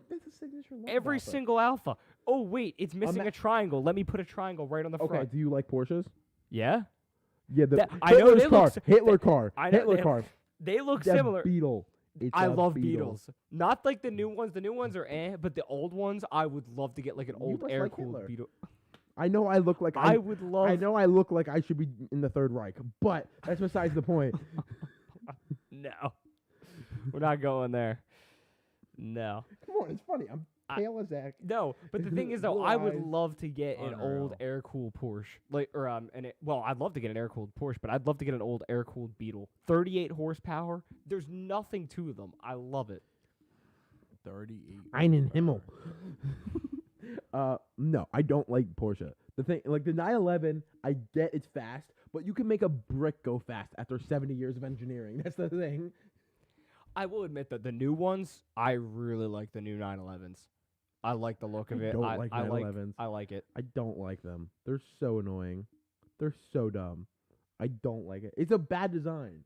that's a signature look. Every Alpha. single Alpha. Oh wait, it's missing a triangle. Let me put a triangle right on the Okay, front. do you like Porsches? Yeah. Yeah, I know they car. look Hitler car. I know Hitler they- car. They look That similar. Beetle. It's I a love Beetle. Beetles. Not like the new ones. The new ones are but the old ones, I would love to get like an You old must like air-cooled Hitler. Beetle. I know I look like I would love. I know I look like I should be in the Third Reich, but that's besides the point. No, we're not going there. No. Come on, it's funny. I'm pale as heck. No, but the thing is though, Blue I would eyes. love to get an old Unreal. air-cooled Porsche, I'd love to get an air-cooled Porsche, but I'd love to get an old air-cooled Beetle. 38 horsepower. There's nothing to them. I love it. 38. Einen Himmel. No, I don't like Porsche. The thing, like the 911, I get it's fast, but you can make a brick go fast after 70 years of engineering. That's the thing. I will admit that the new ones, I really like the new 911s. I like the look of I it. don't like 911s. I like it. I don't like them. They're so annoying. They're so dumb. I don't like it. It's a bad design.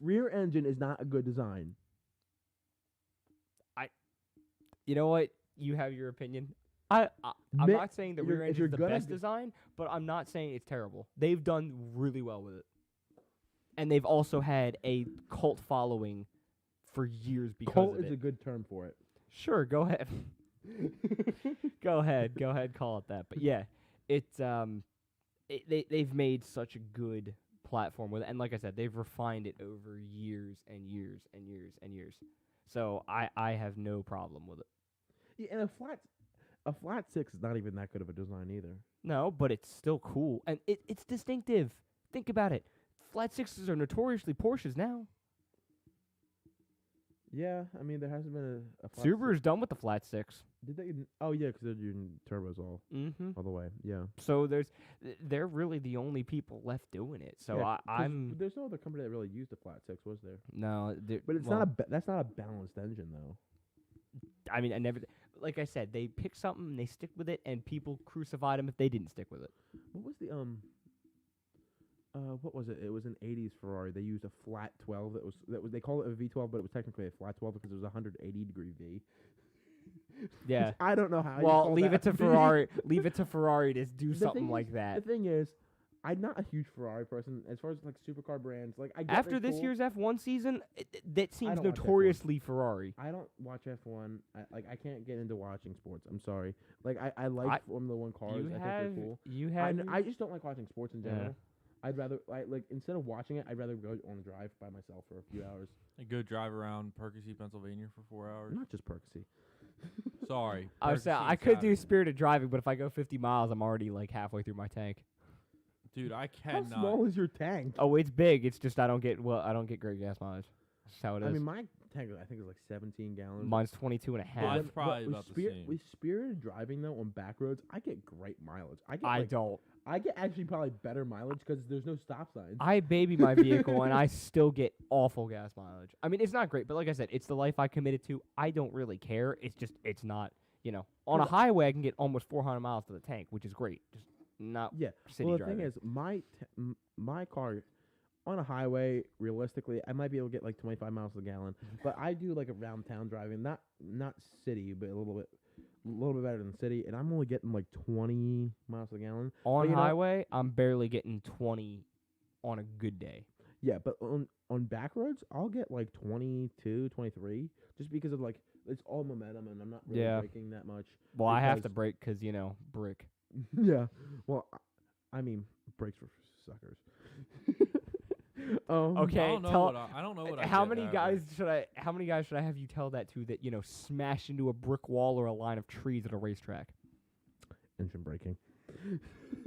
Rear engine is not a good design. You know what? You have your opinion. I'm Mi- not saying the you're- rear if engine you're is the gonna best g- design, but I'm not saying it's terrible. They've done really well with it. And they've also had a cult following for years because Cult of is it. a good term for it. Sure, go ahead. Go ahead, call it that. But yeah, it's they've made such a good platform with it, and like I said, they've refined it over years and years and years and years. So I have no problem with it. Yeah, and a flat six is not even that good of a design either. No, but it's still cool, and it's distinctive. Think about it. Flat sixes are notoriously Porsches now. Yeah, I mean there hasn't been a flat Subaru's done with the flat six. Did they? Oh yeah, because they're doing turbos all Mm-hmm. the way. Yeah. So they're really the only people left doing it. So Yeah, 'cause I'm There's no other company that really used a flat six, was there? no, But it's not that's not a balanced engine though. I mean, I never. Like I said, they pick something, they stick with it, and people crucified them if they didn't stick with it. What was the what was it? It was an '80s Ferrari. They used a flat 12. That was they call it a V12, but it was technically a flat 12 because it was a 180-degree V. Yeah. Which I don't know how. Well, leave it to Ferrari. Leave it to Ferrari to do The something thing like is- that. The thing is, I'm not a huge Ferrari person as far as like supercar brands. Like I get After they're this cool. year's F1 season, that seems don't watch F1. notoriously Ferrari. I don't watch F1. I can't get into watching sports. I'm sorry. Like I like I- Formula One cars. You I think have they're cool. you have I just don't like watching sports in Yeah. general. I'd rather like instead of watching it, I'd rather go on a drive by myself for a few hours. I go drive around Percy, Pennsylvania for 4 hours. Not just Percy. Sorry. I was saying Percy I and could do Saturday. spirited driving, but if I go 50 miles, I'm already like halfway through my tank. Dude, I How cannot. small is your tank? Oh, it's big. It's just I don't get great gas mileage. That's how it is. I mean, my tank I think is like 17 gallons. Mine's 22 and a Mine's half. then- probably with about the spirit, same. With spirited driving though on back roads, I get great mileage. I get don't. I get actually probably better mileage because there's no stop signs. I baby my vehicle and I still get awful gas mileage. I mean, it's not great, but like I said, it's the life I committed to. I don't really care. It's not, on a highway I can get almost 400 miles to the tank, which is great. Just not Yeah. city Well, the driving. thing is, my car on a highway, realistically, I might be able to get like 25 miles a gallon. But I do like around town driving, not city, but a little bit better than city, and I'm only getting like 20 miles a gallon. On you know- highway, I'm barely getting 20 on a good day. Yeah, but on back roads, I'll get like 22, 23, just because of like it's all momentum and I'm not really Yeah. braking that much. Well, I have to because- brake because brick. Yeah. Well, I mean, brakes for suckers. Okay, I don't know tell- what I don't know what I How get many out of guys it. should I? How many guys should I have you tell that to that smash into a brick wall or a line of trees at a racetrack? Engine braking.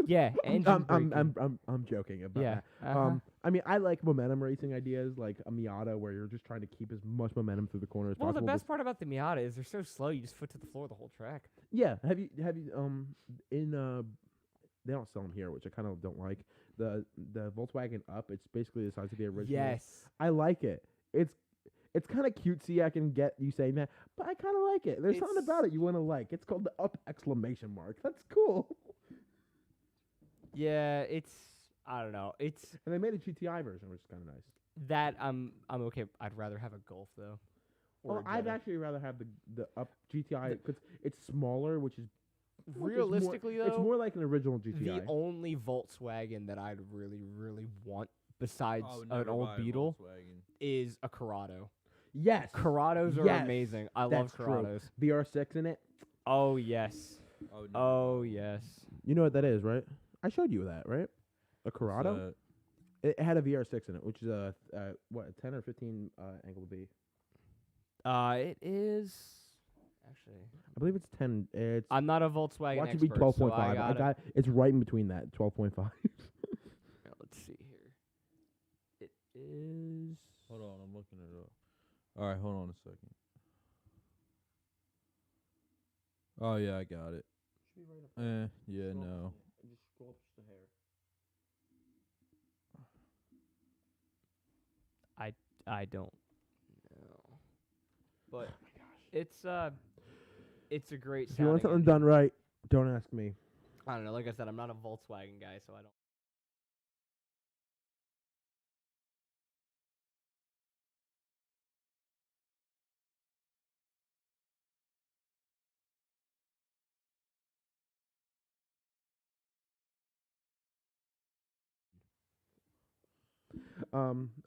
Yeah, engine braking. I'm joking about Yeah. that. I mean, I like momentum racing ideas, like a Miata, where you're just trying to keep as much momentum through the corner as Well, the possible. best part about the Miata is they're so slow. You just foot to the floor the whole track. Yeah. Have you in they don't sell them here, which I kind of don't like. The Volkswagen Up, it's basically the size of the original. Yes. I like it. It's kind of cutesy. I can get you saying that, but I kind of like it. There's something about it you want to like. It's called the Up exclamation mark. That's cool. Yeah, I don't know. It's And they made a GTI version, which is kind of nice. that I'm okay. I'd rather have a Golf though. Or Well, a I'd Jetta. actually rather have the Up GTI because it's smaller, which is Realistically it's though, more like an original GTI. the only Volkswagen that I'd really, really want besides I would an never old buy a Beetle Volkswagen. is a Corrado. Yes, Corrados are Yes, amazing. I love that's true. Corrados. VR6 in it. Oh yes. I would never Oh buy one. yes. You know what that is, right? I showed you that, right? A What's Corrado. that? It had a VR6 in it, which is a 10 or 15 angle B. It is actually. I believe it's 10. It's I'm not a Volkswagen watch it expert. be 12.5. So I gotta, it's right in between that 12.5. let's see here. It is. Hold on, I'm looking it up. All right, hold on a second. Oh yeah, I got it. Yeah, no. Just scroll up just a hair. I don't know. But Oh my gosh. it's a great If you want sounding something done right, don't ask me. I don't know. Like I said, I'm not a Volkswagen guy, so I don't.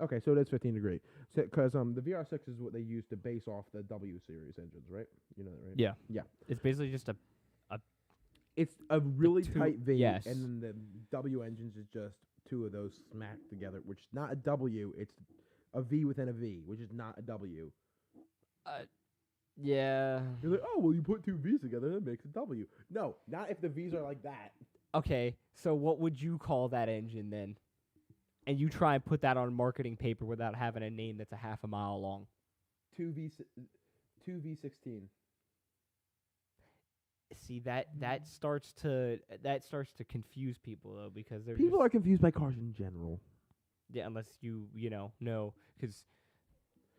Okay, so it is 15 degree. Because the VR6 is what they use to base off the W series engines, right? You know that, right? Yeah. Yeah. It's basically just a. It's a really two- tight V, yes. and then the W engines is just two of those smacked together, which is not a W. It's a V within a V, which is not a W. Yeah. You're like, oh, well, you put two V's together, that makes a W. No, not if the V's are like that. Okay. So what would you call that engine then? And you try and put that on marketing paper without having a name that's a half a mile long. Two V16. See that starts to confuse people though, because they're People just, are confused by cars in general. yeah, unless you know, because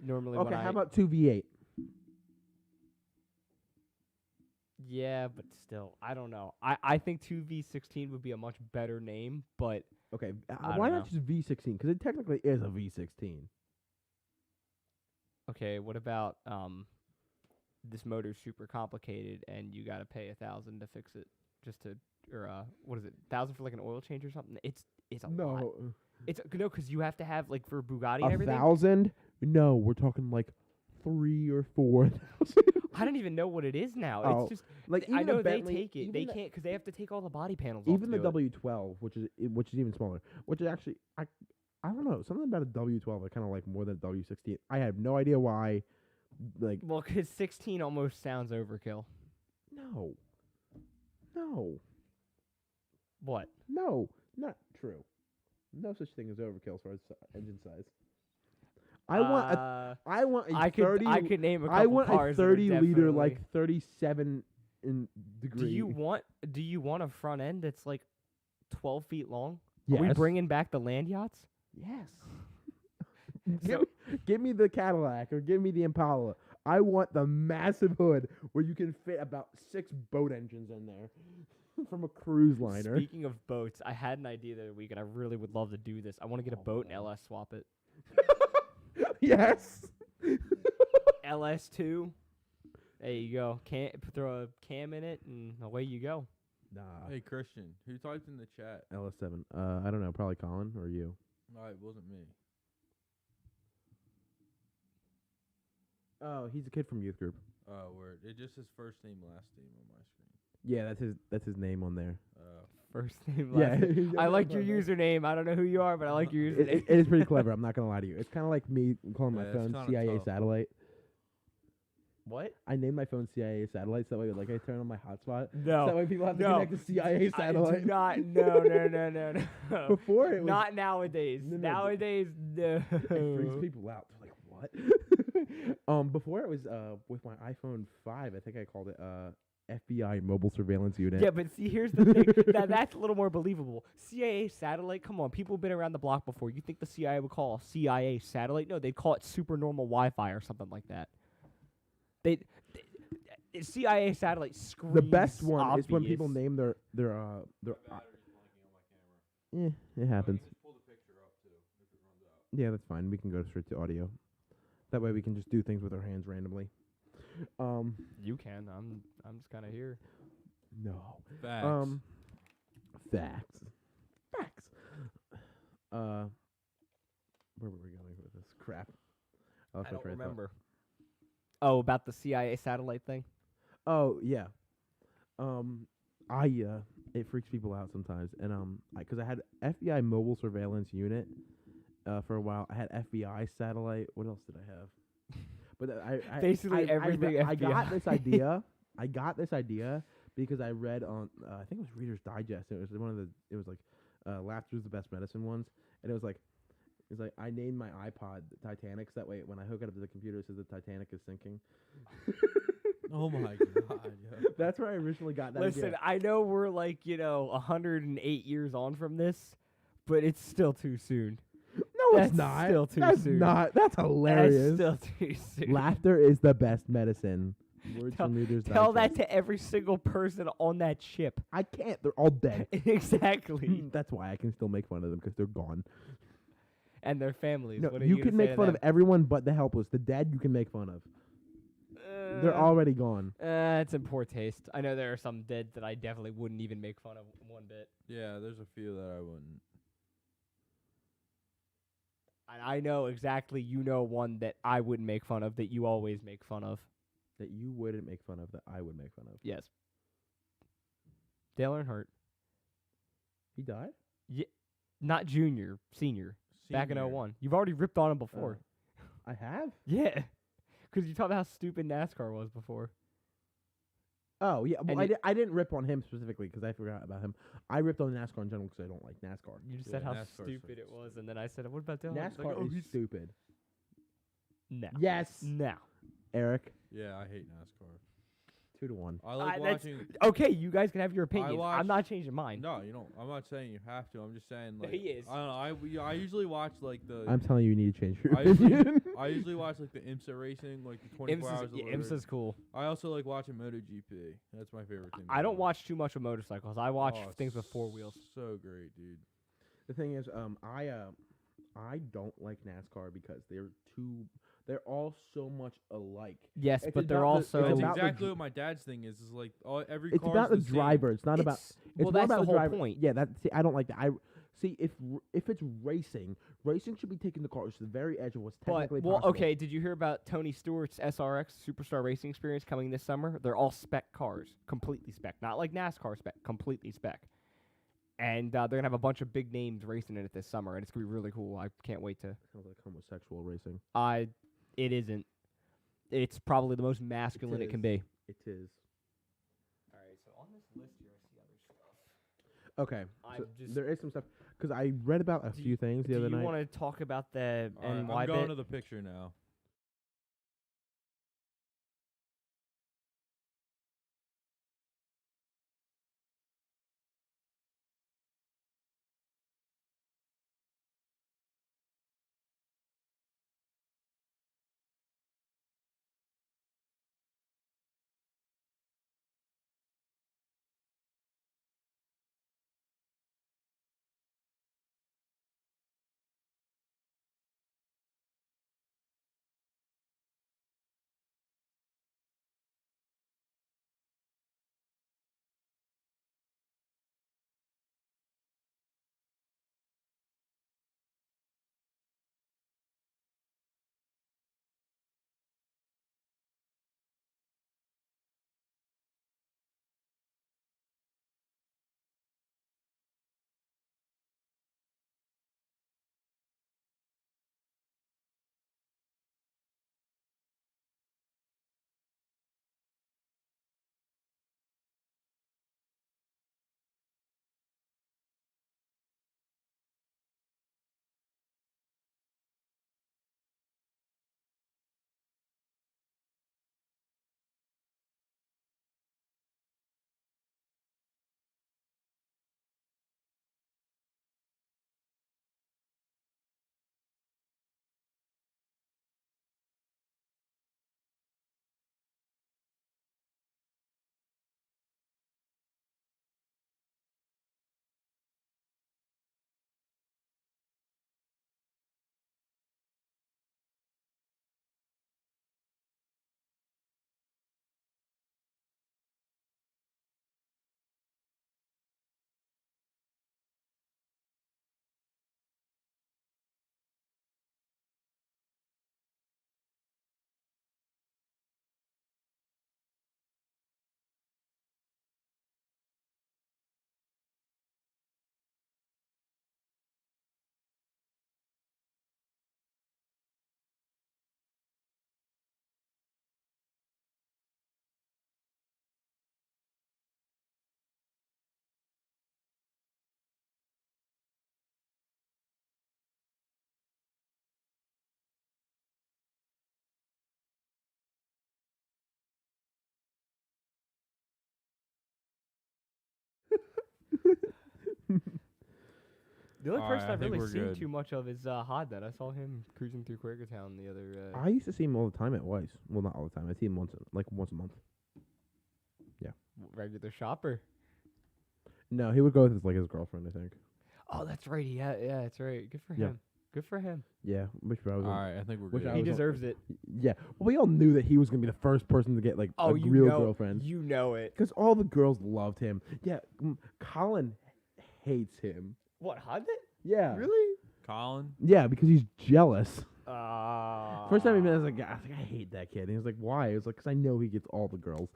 normally Okay, when how about two V8? yeah, but still, I don't know. I think 2V16 would be a much better name, but Okay, I why don't not just V16? Because it technically is a V16. okay, what about this motor's super complicated and you got to pay $1,000 to fix it just to, or what is it, 1,000 for like an oil change or something? It's a lot. No, It's no, because you have to have like for Bugatti and everything. 1,000? No, we're talking like 3 or 4,000. I don't even know what it is now. Oh, It's just like I even know a Bentley, they take it. even They the- can't because they have to take all the body panels off. Even to the do it. W12, which is even smaller, which is actually I don't know, something about a W12 I kind of like more than a W16. I have no idea why. Like Well, because 16 almost sounds overkill. no, What? not true. No such thing as overkill as far as engine size. I want a I 30. could name a couple I want a cars that are 30 liter definitely- like 37 in degree. Do you want a front end that's like 12 feet long? Yes. Are we bringing back the land yachts? Yes. So- give me the Cadillac or give me the Impala. I want the massive hood where you can fit about 6 boat engines in there from a cruise liner. Speaking of boats, I had an idea the other week, and I really would love to do this. I want to get a boat and LS swap it. Yes. LS2. There you go. Throw a cam in it, and away you go. Nah. Hey Christian, who typed in the chat? LS7. I don't know. Probably Colin or you. It wasn't me. Oh, he's a kid from youth group. Oh, word. It just says first name, last name on my screen. Yeah, that's his name on there. First name, Yeah, last name. I like your username. I don't know who you are, but I like your username. It is pretty clever. I'm not gonna lie to you. It's kind of like me calling my Yeah, it's phone kinda CIA tough. satellite. What? I named my phone CIA satellite so that way, like, I turn on my hotspot. No. So that way people have to No. connect to CIA satellite. I do not. No. Before it was Not nowadays. No, no, nowadays, no. it freaks people out. They're like, what? Before it was with my iPhone 5, I think I called it FBI mobile surveillance unit. Yeah, but see, here's the thing. That's a little more believable. CIA satellite, come on. People have been around the block before. You think the CIA would call a CIA satellite? No, they'd call it super normal Wi-Fi or something like that. CIA satellite screams The best one obvious. is when people name their Battery's blinking on my camera. it happens. Just pull the picture up too if it runs out. Yeah, that's fine. We can go straight to audio. That way we can just do things with our hands randomly. You can. I'm just kind of here. No. Facts. Facts. Where were we going with this crap? I don't remember. Oh, about the CIA satellite thing? Oh yeah. It freaks people out sometimes, and because I had FBI mobile surveillance unit, for a while. I had FBI satellite. What else did I have? But I Basically everything I got FBI. this idea. I got this idea because I read on I think it was Reader's Digest. It was one of the. It was like Laughter's the Best Medicine ones, and it was like. It's like I named my iPod Titanic, so that way when I hook it up to the computer, it says the Titanic is sinking. Oh my god! Yeah. That's where I originally got that Listen, idea. I know we're 108 years on from this, but it's still too soon. No, That's it's not. still too That's soon. not. That's hilarious. That's still too soon. Laughter is the best medicine. Words Tell- from Reader's Tell that Digest. to every single person on that ship. I can't. They're all dead. Exactly. That's why I can still make fun of them because they're gone. And their families. No, What are you gonna can say make to fun them? of everyone but the helpless. The dead you can make fun of. They're already gone. It's in poor taste. I know there are some dead that I definitely wouldn't even make fun of one bit. Yeah, there's a few that I wouldn't. And I know exactly one that I wouldn't make fun of that you always make fun of. That you wouldn't make fun of. That I would make fun of. Yes. Dale Earnhardt. He died? Not junior, senior. Back in Senior. 01. You've already ripped on him before. I have? Yeah. Because you talked about how stupid NASCAR was before. Oh, yeah. Well, And I didn't rip on him specifically because I forgot about him. I ripped on NASCAR in general because I don't like NASCAR. You just Yeah, said how NASCAR stupid it sucks. was, and then I said, what about Dale Earnhardt? NASCAR Like, is stupid. No. Yes. No. Eric, Yeah, I hate NASCAR. 2-1. I like that's- watching. Okay, you guys can have your opinion. watch- I'm not changing mine. No, you don't. I'm not saying you have to. I'm just saying No, like he is. I don't know. I usually watch like the. I'm telling you, you need to change your I usually, opinion. I usually watch like the IMSA racing, like the 24 hours of Liberty. IMSA's cool. I also like watching MotoGP. That's my favorite thing. I don't watch too much of motorcycles. I watch Oh, things with four wheels. So great, dude. The thing is, I don't like NASCAR because they're all so much alike. Yes, It's but they're about the- also. it's That's about the exactly what my dad's thing is. Is like every It's car's about the the same. driver. It's not about. It's well, more that's about the whole driver. point. Yeah, I don't like that. See if it's racing should be taking the cars to the very edge of what's But technically well, possible. okay. Did you hear about Tony Stewart's SRX Superstar Racing Experience coming this summer? They're all spec cars, completely spec, not like NASCAR spec, completely spec. And they're gonna have a bunch of big names racing in it this summer, and it's gonna be really cool. I can't wait to. Sounds like homosexual racing. It isn't. It's probably the most masculine it can is. be. It is. All right, so on this list here, I see other stuff. Okay. I'm So just- there is some stuff because I read about a few things the other Do you night. want to talk about the All right, NY I'm going bit? to the picture now. The only person I I've think really we're seen good. too much of is Hodnet. I saw him cruising through Quakertown the other. I used to see him all the time at Weiss. Well, not all the time. I see him once a month. Regular shopper. No, he would go with his girlfriend, I think. Oh, that's right. Yeah, that's right. Good for Yeah. him. Good for him. Yeah, which I All was. right, I think we're Which good. I He was- deserves it. Yeah, well, we all knew that he was gonna be the first person to get like a real girlfriend. You know it. Because all the girls loved him. Yeah, Colin hates him. What, Hodnet? Yeah. Really? Colin? Yeah, because he's jealous. Ah. First time he met, I was like, I hate that kid. And he was like, why? He was like, because I know he gets all the girls.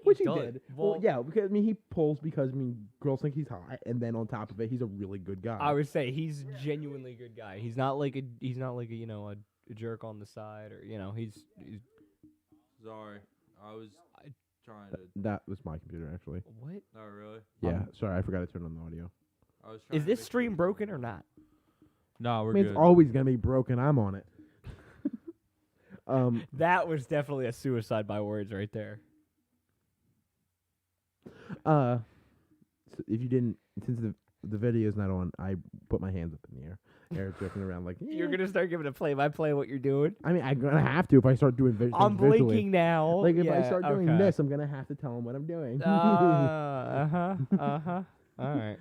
Which he does. did. Well- Well, yeah, because he pulls because girls think he's hot, and then on top of it, he's a really good guy. I would say he's genuinely a good guy. He's not like a a jerk on the side, or he's Sorry, I was trying to. That was my computer, actually. what? Not really. Yeah, sorry, I forgot to turn on the audio. I was trying Is to this make stream sure- broken or not? No, we're I mean, good. it's always gonna be broken. I'm on it. That was definitely a suicide by words right there. So if you didn't, since the video's not on, I put my hands up in the air. Eric's joking around like, You're "Yeah." gonna start giving a play-by-play what you're doing. I mean, I'm gonna have to if I start doing I'm visually. blinking now. Like if I Yeah, start doing okay. this, I'm gonna have to tell him what I'm doing. Uh-huh. All right.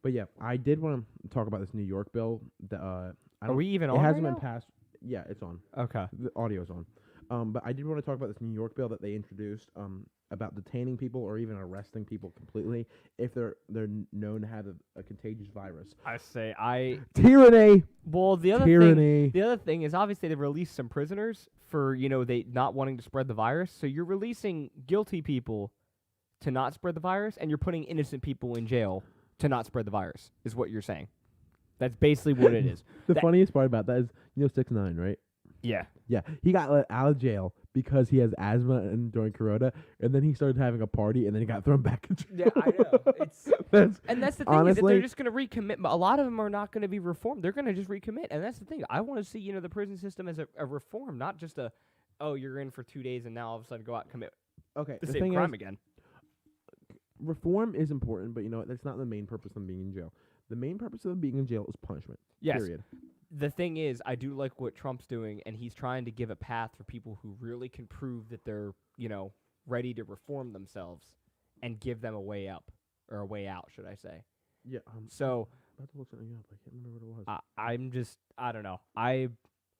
But yeah, I did want to talk about this New York bill. I Are don't- we even It on hasn't right been passed. Yeah, it's on. now? Okay. The audio's on. But I did want to talk about this New York bill that they introduced about detaining people or even arresting people completely if they're known to have a contagious virus. I say Tyranny. Well, the other Tyranny. thing, the other thing is obviously they've released some prisoners for they not wanting to spread the virus. So you're releasing guilty people to not spread the virus, and you're putting innocent people in jail to not spread the virus. Is what you're saying? That's basically what it is. The That- funniest part about that is 6ix9ine, right? Yeah. Yeah, he got let out of jail because he has asthma and during Corona, and then he started having a party, and then he got thrown back in jail. Yeah, I know. It's That's and that's the thing is that honestly- they're just going to recommit. A lot of them are not going to be reformed. They're going to just recommit, and that's the thing. I want to see the prison system as a reform, not just you're in for 2 days and now all of a sudden go out and commit okay. the The same thing crime is, again. reform is important, but that's not the main purpose of being in jail. The main purpose of being in jail is punishment. Yes. Period. The thing is, I do like what Trump's doing, and he's trying to give a path for people who really can prove that they're, ready to reform themselves and give them a way up or a way out, should I say. Yeah. So About to look something up. I can't remember what it was. I'm just, I don't know. I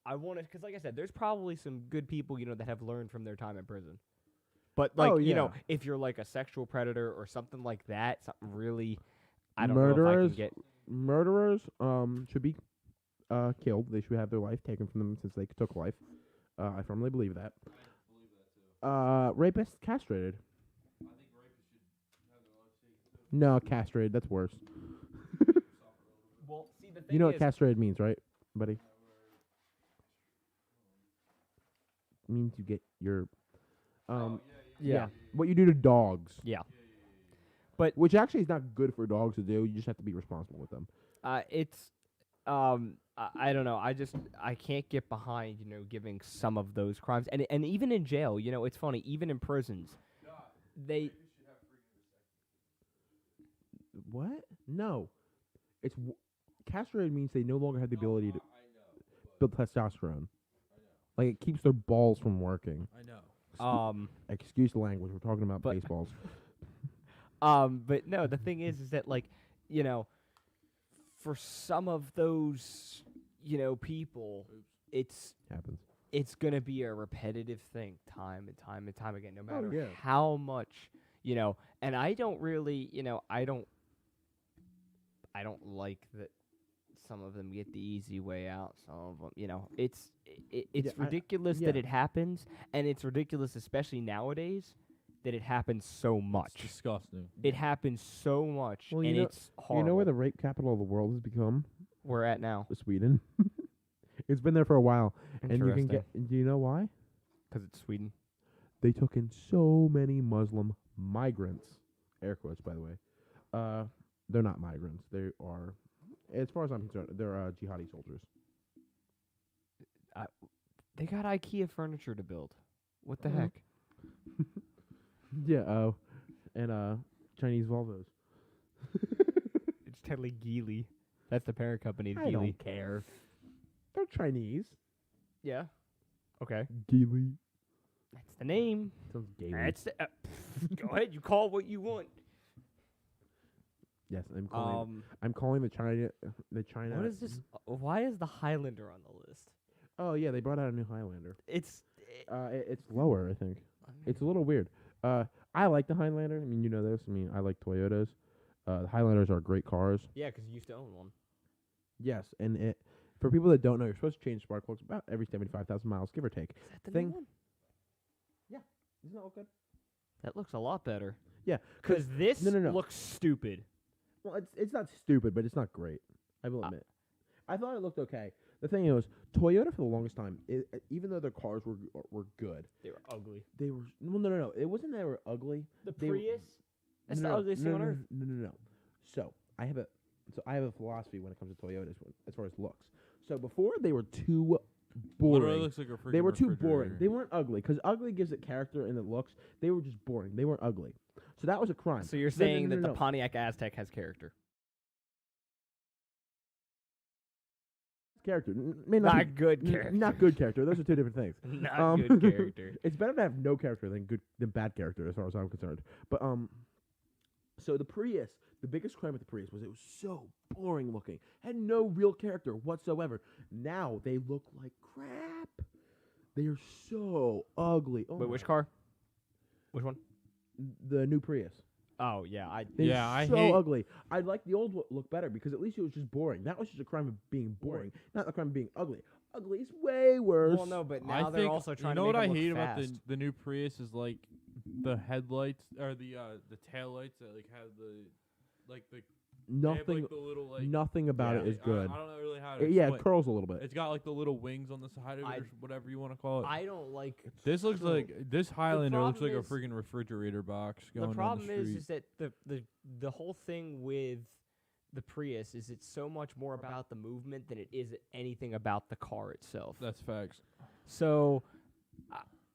want to, because like I said, there's probably some good people, that have learned from their time in prison. But, like, Oh, yeah. if you're like a sexual predator or something like that, something really, I don't know if I Murderers? can get. Murderers should be killed. They should have their life taken from them since they took life. I firmly believe that. Rapists castrated. I think rapists should have their life taken too. No, castrated. That's worse. Well, see, the thing You know is, what castrated means, right, buddy? It means you get your yeah. what you do to dogs. Yeah. Which actually is not good for dogs to do. You just have to be responsible with them. It's I don't know. I can't get behind, giving some of those crimes. And even in jail, it's funny, even in prisons. They What? No. It's castrated means they no longer have the ability to build testosterone. Like it keeps their balls from working. I know. Excuse the language. We're talking about But- baseballs. but no, the thing is that like, for some of those, people, Happens. it's going to be a repetitive thing time and time and time again, no matter yeah. how much, and I don't really, I don't like that some of them get the easy way out. Some of them, it's Yeah, ridiculous that yeah. it happens, and it's ridiculous, especially nowadays, that it happens so much. It's disgusting. It happens so much, Well, and it's horrible. You know where the rape capital of the world has become? we're at now? Sweden. It's been there for a while. And you can Interesting. get. Do you know why? 'Cause it's Sweden. They took in so many Muslim migrants. Air quotes, by the way. They're not migrants. They are, as far as I'm concerned, they're jihadi soldiers. They got IKEA furniture to build. What the Mhm. heck? Yeah. And Chinese Volvos. It's technically Geely. That's the parent company. I Geely. don't care. They're Chinese. Yeah. Okay. Geely. That's the name. Sounds gay. That's the, go ahead. You call what you want. Yes, I'm calling the China. What is this? Why is the Highlander on the list? Oh yeah, they brought out a new Highlander. It's It's lower, I think. It's a little weird. I like the Highlander. I mean, you know this. I mean, I like Toyotas. The Highlanders are great cars. yeah, because you used to own one. Yes, and for people that don't know, you're supposed to change spark plugs about every 75,000 miles, give or take. Is that the new one? Yeah, isn't that look good? That looks a lot better. Yeah, Because this no. looks stupid. Well, it's not stupid, but it's not great. I will admit. I thought it looked okay. The thing is, Toyota for the longest time, even though their cars were good, They were ugly. they were no. It wasn't they were ugly. The They were- Prius? That's No, the ugliest thing on earth. No. So I have a philosophy when it comes to Toyotas as far as looks. So before they were too boring. Literally looks like a freaking They were too boring. refrigerator. They weren't ugly because ugly gives it character and it looks. They were just boring. They weren't ugly. So that was a crime. So you're No, saying that no. the Pontiac Aztec has character? Character may not, Not good character. Not good character. Those are two different things. Not good character. It's better to have no character than bad character, as far as I'm concerned. But so the Prius, the biggest crime with the Prius was it was so boring looking, had no real character whatsoever. Now they look like crap. They are so ugly. Oh Wait, which car? Which one? The new Prius. Oh, yeah. They're I so hate- ugly. I'd like the old look better because at least it was just boring. That was just a crime of being boring, not a crime of being ugly. Ugly is way worse. Well, no, but I now they're think also trying you know to what make I them hate look about fast. the new Prius is like the headlights or the tail lights that like have the they have, Nothing, like, the little like nothing about it is good. I don't know really how to Yeah, it explain. curls a little bit. It's got like the little wings on the side of it or whatever you want to call it. I don't like... This looks like this Highlander looks like problem a is- freaking refrigerator box going The problem down the street. is that the whole thing with the Prius is it's so much more about the movement than it is anything about the car itself. That's facts. So,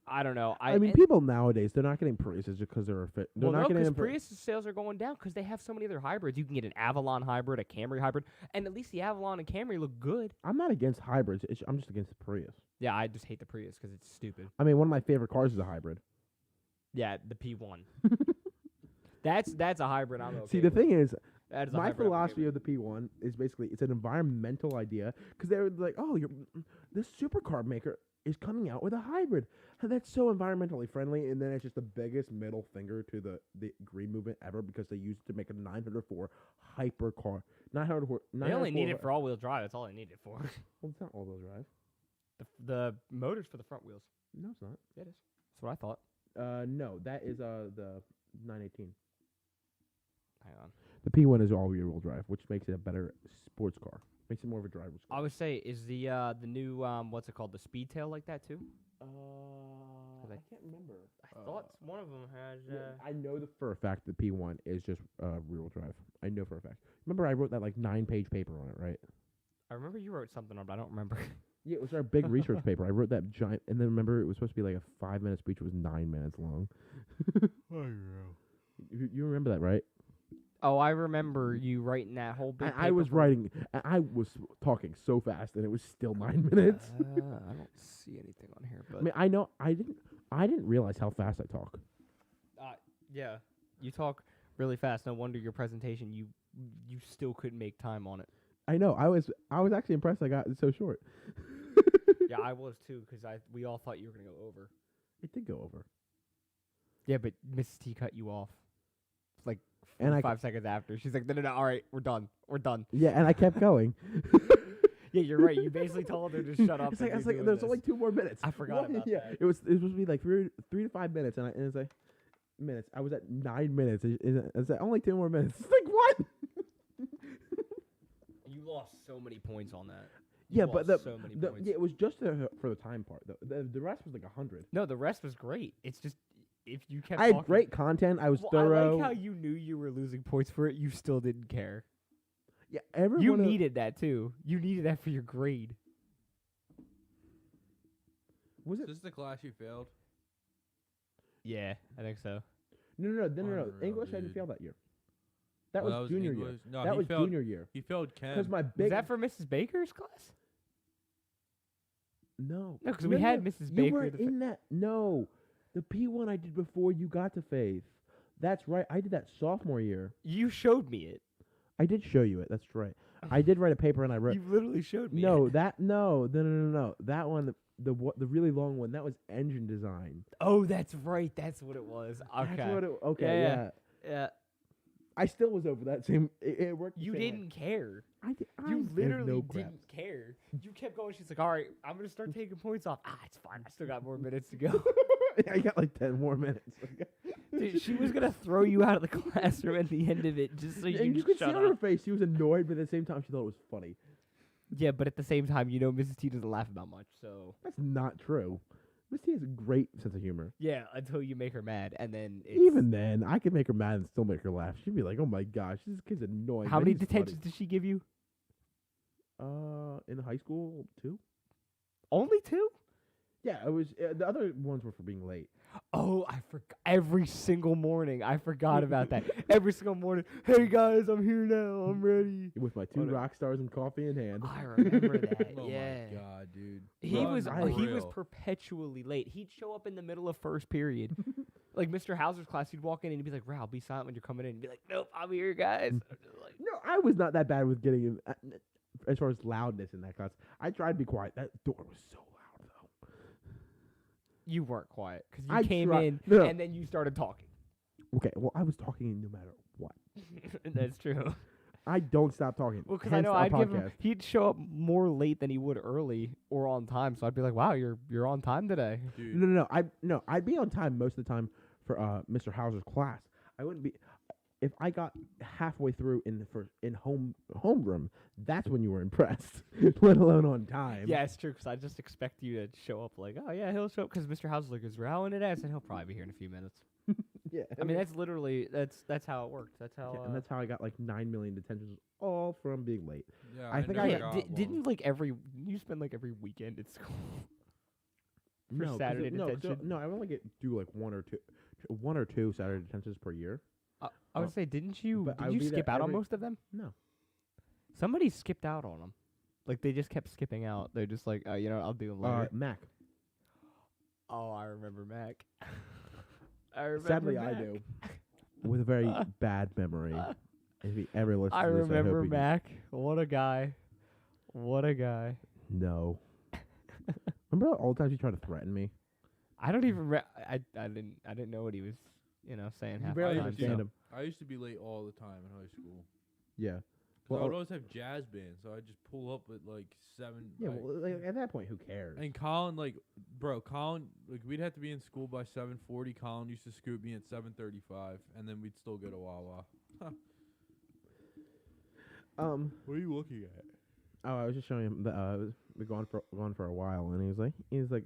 I don't know. I mean, people nowadays they're not getting Priuses just because they're a fit. They're Well, not no, getting because them Prius sales are going down because they have so many other hybrids. You can get an Avalon hybrid, a Camry hybrid, and at least the Avalon and Camry look good. I'm not against hybrids. I'm just against the Prius. Yeah, I just hate the Prius because it's stupid. I mean, one of my favorite cars is a hybrid. Yeah, the P1. That's a hybrid. I'm okay. See, the with. thing is, That is a my hybrid I'm okay philosophy of the P1 is basically it's an environmental idea because they're like, oh, this supercar maker is coming out with a hybrid. And that's so environmentally friendly, and then it's just the biggest middle finger to the green movement ever because they used it to make a 904 hypercar. 904. They only need it for all-wheel drive. That's all they need it for. Well, it's not all-wheel drive. The motor's for the front wheels. No, it's not. Yeah, it is. That's what I thought. No, that is the 918. Hang on. The P1 is all-wheel drive, which makes it a better sports car. Makes it more of a driver's car. I would say, is the new what's it called, the Speedtail like that too? I can't remember. I thought one of them had. I know for a fact the P1 is just rear-wheel drive. I know for a fact. Remember, I wrote that like 9-page paper on it, right? I remember you wrote something on, but I don't remember. Yeah, it was our big research paper. I wrote that giant, and then remember it was supposed to be like a 5-minute speech. It was 9 minutes long. You remember that, right? Oh, I remember you writing that whole big. I was writing. I was talking so fast, and it was still 9 minutes. I don't see anything on here, but I mean, I know. I didn't realize how fast I talk. yeah, you talk really fast. No wonder your presentation you still couldn't make time on it. I know. I was actually impressed. I got it so short. Yeah, I was too, because we all thought you were gonna go over. It did go over. Yeah, but Mrs. T cut you off. Like And 5 seconds after. She's like, no, all right, we're done. Yeah, and I kept going. Yeah, you're right. You basically told her to shut up. It's like there's only 2 more minutes. I forgot about yeah, that. it was supposed to be like 3 to 5 minutes, and it's like minutes. I was at 9 minutes. It's like only 2 more minutes. It's like what? You lost so many points on that. Yeah, but so many points. yeah, it was just for the time part. The rest was like 100. No, the rest was great. It's just if you kept. I had talking, great content. I was I thorough. like how you knew you were losing points for it. You still didn't care. Yeah, everyone. You needed that too. You needed that for your grade. Was Is it? this the class you failed? Yeah, I think so. No. Unreal, English I didn't dude. fail that year. That Oh, was junior year. English? No, That he was failed, junior year. He failed Chem. Because my Was big that for Mrs. Baker's class? no. No, 'cause we had Mrs. You Baker weren't the in that. No, the P1 I did before you got to Faith. That's right. I did that sophomore year. You showed me it. I did show you it. That's right. I did write a paper and I wrote. You literally showed me No, it. no. That one, the really long one. That was engine design. Oh, that's right. That's what it was. Okay. That's what it. Okay, yeah. Yeah. I still was over that same. It worked. the You same way. didn't care. I did. You I literally no crap. didn't care. You kept going. She's like, all right, I'm going to start taking points off. It's fine. I still got more minutes to go. I got like 10 more minutes. Dude, she was going to throw you out of the classroom at the end of it just so And you could could see shut on her up. face she was annoyed, but at the same time she thought it was funny. Yeah, but at the same time, Mrs. T doesn't laugh about much, so. That's not true. Miss T has a great sense of humor. Yeah, until you make her mad, and then it's... Even then, I could make her mad and still make her laugh. She'd be like, "Oh my gosh, this kid's annoying." How but many he's detentions did she give you? funny." In high school, 2. Only 2? Yeah, it was. The other ones were for being late. Oh, I forgot. Every single morning, I forgot about that. Every single morning, hey guys, I'm here now. I'm ready. With my 2 rock stars and coffee in hand. I remember that. Oh yeah. my god, dude. He Run was for he was real. perpetually late. He'd show up in the middle of first period. Like Mr. Hauser's class, he'd walk in and he'd be like, "Ral, be silent when you're coming in." He'd be like, "Nope, I'm here, guys." I'm just like, No, I was not that bad with getting in. As far as loudness in that class, I tried to be quiet. That door was so loud, though. you weren't quiet because you I came try- in no. and then you started talking. Okay, well, I was talking no matter what. That's true. I don't stop talking. Well, because I Hence know our I'd give him, podcast. he'd show up more late than he would early or on time. So I'd be like, "Wow, you're on time today." Dude. No. I'd be on time most of the time for Mr. Hauser's class. I wouldn't be if I got halfway through in homeroom. That's when you were impressed, let alone on time. Yeah, it's true because I just expect you to show up like, "Oh yeah, he'll show up." Because Mr. Hauser's like, "Is Ral in today?" I said, "He'll probably be here in a few minutes." yeah. I mean, that's literally that's how it worked. That's how. and that's how I got like 9 million detentions, all from being late. Yeah, I think never I got didn't one. like you spend like every weekend at school. For no, 'cause Saturday no, so- detention? no, I only do like one or two Saturday detentions per year. I would say, didn't you? but I Did would you be there skip out on every- most of them? No. Somebody skipped out on them. Like they just kept skipping out. They're just like, I'll do them later. Mac. Oh, I remember Mac. I remember. Sadly, Mac. I do. With a very bad memory. If he ever listens I to this, remember I hope he Mac. What a guy. What a guy. No. Remember all the times you tried to threaten me? I don't even. I didn't know what he was. Saying You half barely the time. understand so- him. I used to be late all the time in high school. Yeah. 'Cause I Well, would always have jazz bands, so I'd just pull up at like 7. yeah. like- Well, like, at that point, who cares? and Colin, we'd have to be in school by 7:40. Colin used to scoop me at 7:35, and then we'd still go to Wawa. What are you looking at? Oh, I was just showing him that we're gone for a while, and he was like,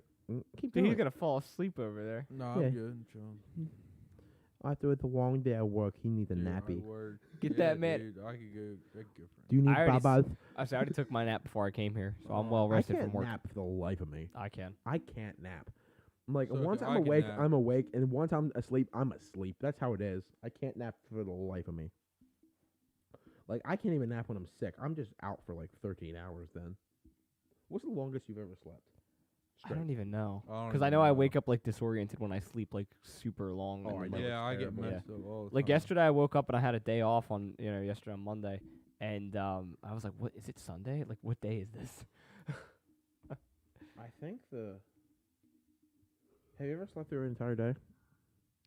keep Dude, going. he's gonna fall asleep over there. No, Yeah. I'm good. I'm chilling. After it's a long day at work, he needs a Dude, I nappy. work. Get Yeah, that man- Dude, I could go for it. Do you need I already babas? I already took my nap before I came here, so I'm Oh, well I rested can't from work. nap for the life of me. I can. I can't nap. Like So once I I'm can awake, nap. I'm awake, and once I'm asleep, I'm asleep. That's how it is. I can't nap for the life of me. Like I can't even nap when I'm sick. I'm just out for like 13 hours. Then, what's the longest you've ever slept? I don't even know. I don't Because I even know I know. wake up like disoriented when I sleep like super long. Oh, and I then, know. like, Yeah, I get terrible. messed up all the Like time. yesterday, I woke up and I had a day off on yesterday on Monday, and I was like, "What is it Sunday? Like, what day is this?" I think Have you ever slept through an entire day?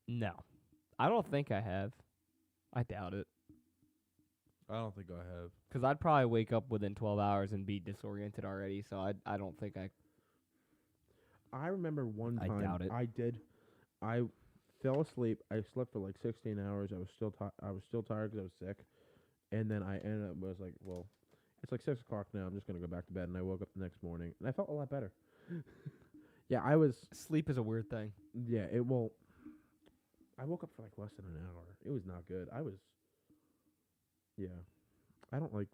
No, I don't think I have. I doubt it. I don't think I have. Because I'd probably wake up within 12 hours and be disoriented already. So I don't think I. I remember one I time doubt it. I fell asleep. I slept for like 16 hours. I was still tired because I was sick, and then I ended up was like, well, it's like 6 o'clock now. I'm just gonna go back to bed. And I woke up the next morning and I felt a lot better. Yeah, I was. Sleep is a weird thing. Yeah, I woke up for like less than an hour. It was not good. Yeah, I don't like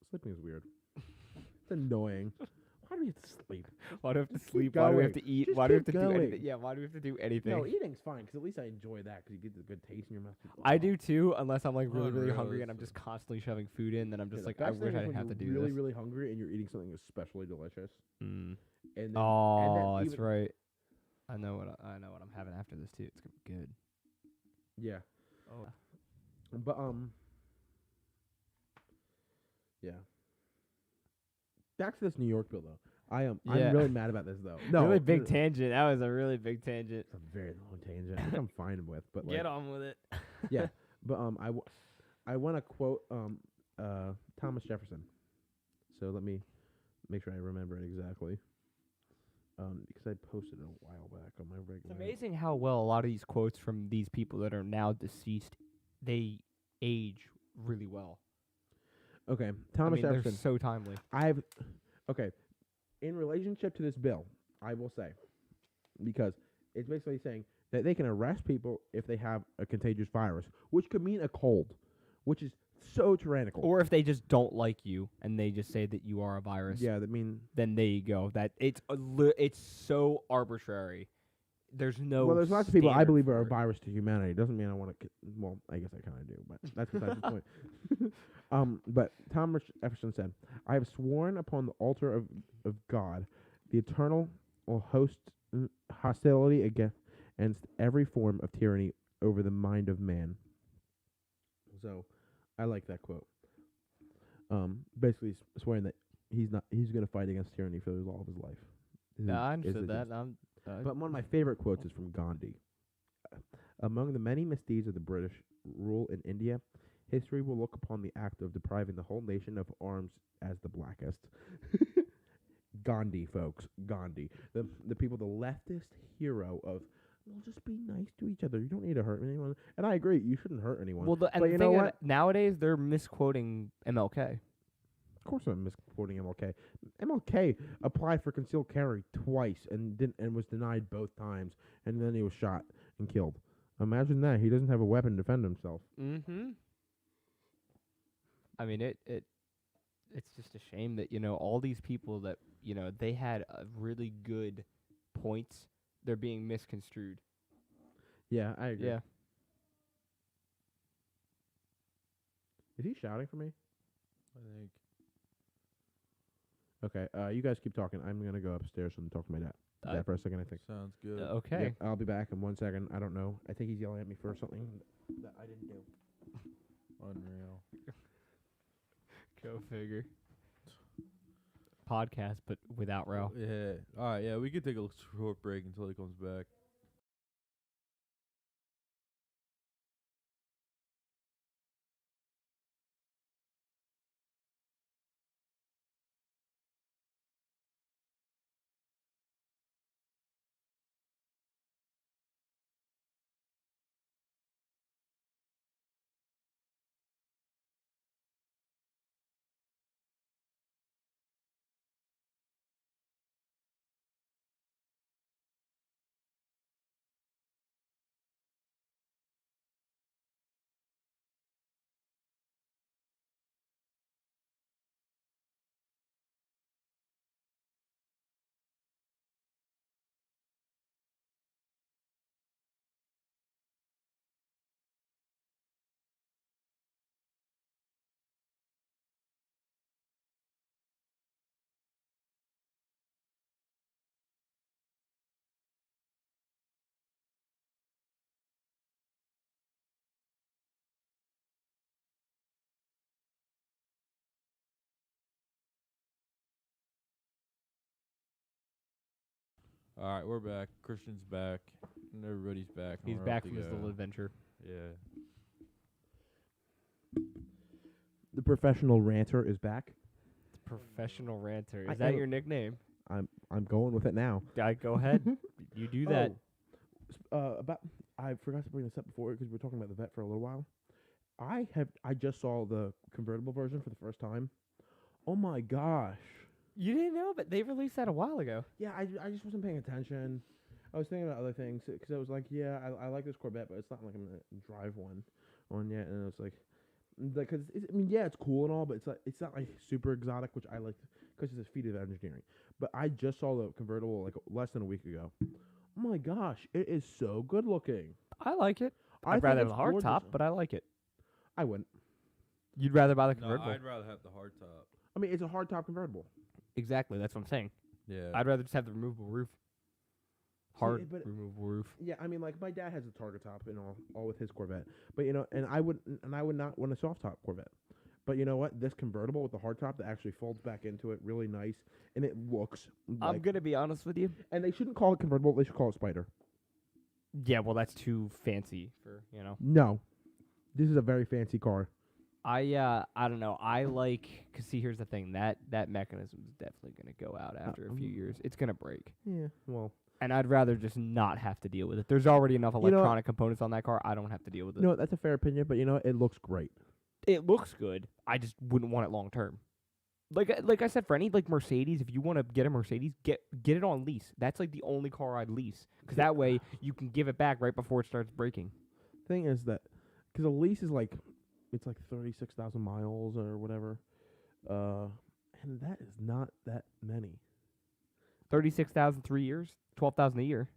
sleeping is weird. It's annoying. Why do we have to sleep? Why do we have to Just keep sleep? Why do we have going. to eat? Just Why do we have keep to do going. anything? Yeah, why do we have to do anything? No, eating's fine because at least I enjoy that because you get the good taste in your mouth. I do too, unless I'm like really, really Unreal, hungry and I'm it's- just constantly shoving food in. Then I'm just Yeah, like, the I best wish thing I is didn't when have to you're do really, this. really hungry and you're eating something especially delicious. Mm. And then, Oh, and that's then right. I know what I'm having after this too. It's gonna be good. Yeah, Oh. but yeah. Back to this New York bill though. Yeah. I'm really mad about this though. No, really big tangent. That was a really big tangent. It's a very long tangent. Which I'm fine with, but like, Get on with it. yeah. But I want to quote Thomas Jefferson. So let me make sure I remember it exactly. Because I posted it a while back on my regular. It's amazing how well a lot of these quotes from these people that are now deceased, they age really well. Okay, I Thomas mean, they're Jefferson. so timely. Okay, in relationship to this bill, I will say, because it's basically saying that they can arrest people if they have a contagious virus, which could mean a cold, which is so tyrannical. Or if they just don't like you and they just say that you are a virus. Yeah, that mean. Then there you go. That it's it's so arbitrary. There's no. Well, there's lots of people I standard believe for are a it. virus to humanity. Doesn't mean I want to. Well, I guess I kind of do, but that's besides the point. But Thomas Jefferson said, "I have sworn upon the altar of God, the eternal will host hostility against every form of tyranny over the mind of man." So, I like that quote. Basically swearing that he's going to fight against tyranny for all of his life. No, I understood that. But one of my favorite quotes is from Gandhi. Among the many misdeeds of the British rule in India, history will look upon the act of depriving the whole nation of arms as the blackest. Gandhi, folks. Gandhi. The people, the leftist hero of, well, just be nice to each other. You don't need to hurt anyone. And I agree, you shouldn't hurt anyone. Well, but the you thing know is, what? nowadays they're misquoting MLK. Of course I'm misquoting MLK. MLK applied for concealed carry twice and was denied both times, and then he was shot and killed. Imagine that. He doesn't have a weapon to defend himself. Mm-hmm. I mean, it's just a shame that, all these people that, they had really good points, they're being misconstrued. Yeah, I agree. Yeah. Is he shouting for me? I think. Okay, you guys keep talking. I'm going to go upstairs and talk to my dad for a second, I think. Sounds good. Okay. Yeah, I'll be back in 1 second. I don't know. I think he's yelling at me for something that I didn't do. Unreal. Go figure. Podcast, but without Ro. Yeah. All right. Yeah, we could take a short break until he comes back. All right, we're back. Christian's back. And everybody's back. and He's we're back up from to his go. little adventure. Yeah. The professional ranter is back. Professional ranter. I Is that know. your nickname? I'm going with it now. Go ahead. You do that. I forgot to bring this up before because we were talking about the vet for a little while. I just saw the convertible version for the first time. Oh my gosh. You didn't know, but they released that a while ago. Yeah, I just wasn't paying attention. I was thinking about other things because I was like, yeah, I like this Corvette, but it's not like I'm gonna drive one yet. And it was like, because I mean, yeah, it's cool and all, but it's not like super exotic, which I like because it's a feat of engineering. But I just saw the convertible like less than a week ago. Oh my gosh, it is so good looking. I like it. I I'd rather think have it's the hard gorgeous. top, but I like it. I wouldn't. You'd rather buy the No, convertible. I'd rather have the hard top. I mean, it's a hard top convertible. Exactly. That's what I'm saying. Yeah. I'd rather just have the removable roof. Hard but- removable roof. Yeah, I mean, like my dad has a target top and all with his Corvette. But you know, and I would not want a soft top Corvette. But you know what? This convertible with the hard top that actually folds back into it, really nice, and it looks. I'm gonna be honest with you. And they shouldn't call it convertible. They should call it Spider. Yeah, well, that's too fancy for No, this is a very fancy car. I don't know. I like, cause see, here's the thing. That mechanism is definitely gonna go out after a few years. It's gonna break. Yeah, well, And I'd rather just not have to deal with it. There's already enough electronic components on that car. I don't have to deal with it. no, that's a fair opinion. But you know, it looks great. It looks good. I just wouldn't want it long term. Like I said, for any like Mercedes, if you want to get a Mercedes, get it on lease. That's like the only car I'd lease, because that way you can give it back right before it starts breaking. Thing is that because a lease is like it's like 36,000 miles or whatever, and that is not that many. 36,000 3 years, 12,000 a year,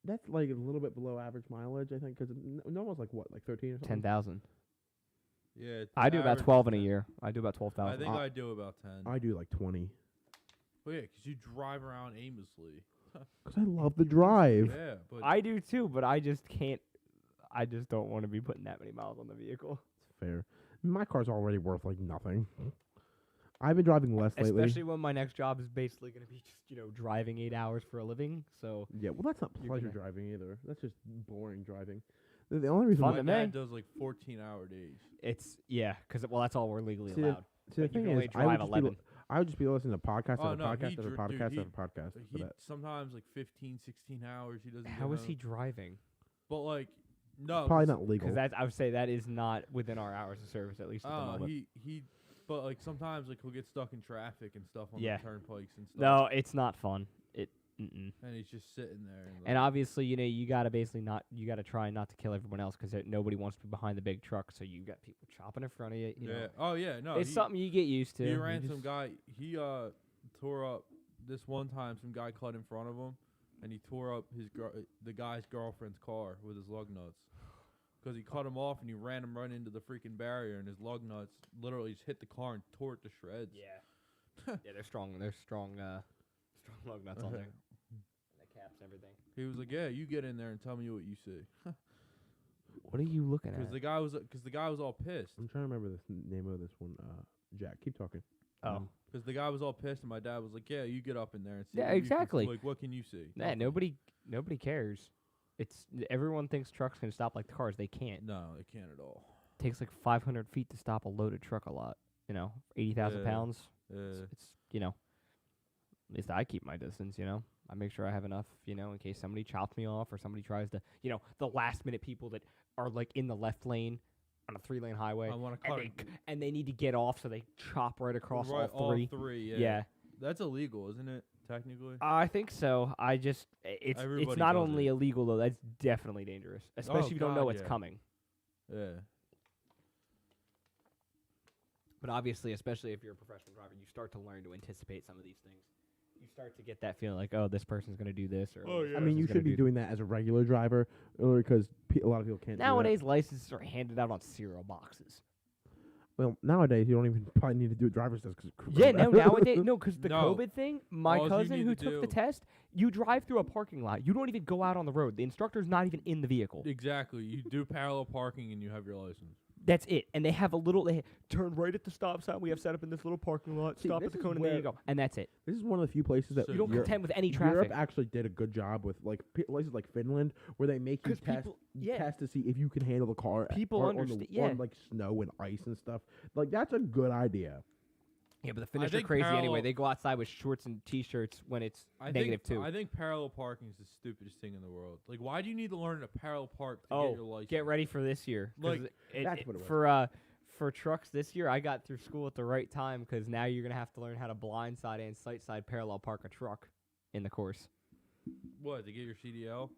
That's like a little bit below average mileage, I think, because normal's like what, like 13 or something. 10,000. Yeah. I do about average 12 is in a 10. year. I do about 12,000. I think I do about 10. I do like 20 Well, yeah, 'cause you drive around aimlessly. because I love the drive. Yeah, but I do too, but I just can't. I just don't want to be putting that many miles on the vehicle. It's fair. My car's already worth like nothing. I've been driving less lately. Especially when my next job is basically going to be just driving 8 hours for a living. So Yeah, well, that's not You're pleasure gonna- driving either. That's just boring driving. The only reason Fun why to my me. dad does like 14-hour days. it's because that's all we're legally See, the- allowed. see, the But you thing can only is, drive 11. I would just be listening to podcast Oh, after no, podcast he after dr- podcast dude, after podcast. For He that. sometimes like 15, 16 hours. He doesn't. How get is he home. driving? But like, no, Probably not legal. Because I would say that is not within our hours of service, at least at the moment. But like sometimes like he'll get stuck in traffic and stuff on Yeah. the turnpikes and stuff. No, it's not fun. Mm-mm. And he's just sitting there. And, And obviously, you gotta try not to kill everyone else, because nobody wants to be behind the big truck. So you got people chopping in front of you. You yeah. know. Oh yeah. No. It's something you get used to. He You ran some just- guy. He tore up this one time. Some guy cut in front of him, and he tore up the guy's girlfriend's car with his lug nuts. Because he cut him off and he ran him right into the freaking barrier, and his lug nuts literally just hit the car and tore it to shreds. Yeah. Yeah, they're strong. They're strong. Strong lug nuts on there. The caps and everything. He was like, "Yeah, you get in there and tell me what you see." What are you looking Because at? the guy was all pissed. I'm trying to remember the name of this one. Jack, keep talking. Oh. Because the guy was all pissed, and my dad was like, "Yeah, you get up in there and see." Yeah, what you can exactly. see." Like, what can you see? Yeah, nobody cares. Everyone thinks trucks can stop like the cars. They can't. No, they can't at all. It takes like 500 feet to stop a loaded truck a lot. 80,000 Yeah. pounds. Yeah. It's at least I keep my distance. I make sure I have enough. In case somebody chops me off or somebody tries to. The last minute people that are like in the left lane on a 3-lane highway. I want to And cut and they need to get off, so they chop right across right, all three. Yeah. Yeah. That's illegal, isn't it? Technically. I think so. It's Everybody not does only it. illegal though. That's definitely dangerous, especially if you don't know God, it's yeah. coming. Yeah. But obviously, especially if you're a professional driver, you start to learn to anticipate some of these things. You start to get that feeling like, oh, this person's going to do this, or Oh, this yeah. I mean, you person's gonna should be do doing that as a regular driver, because a lot of people can't. Nowadays, licenses are handed out on cereal boxes. Do that. Well, nowadays you don't even probably need to do a driver's test. Yeah, no, nowadays, no, because the No. COVID thing, my All you cousin need who to took the do- test, you drive through a parking lot. You don't even go out on the road. The instructor's not even in the vehicle. Exactly. You do parallel parking and you have your license. That's it. And they have they turn right at the stop sign we have set up in this little parking lot, See, stop this at the is cone, and there you where- go. And that's it. This is one of the few places that So You don't Europe- contend with any Europe traffic. actually did a good job with like places like Finland, where they make you 'Cause people- yeah. test to see if you can handle the car. People on understand- the, yeah. on like snow and ice and stuff. Like that's a good idea. Yeah, but the Finnish are think crazy anyway. parallel- They go outside with shorts and T-shirts when it's -2. I think parallel parking is the stupidest thing in the world. Like, why do you need to learn to parallel park to Oh, get your license? get ready for this year. 'Cause Like, that's what it was. For trucks this year, I got through school at the right time, because now you're gonna have to learn how to blindside and sight side parallel park a truck in the course. What, to get your CDL?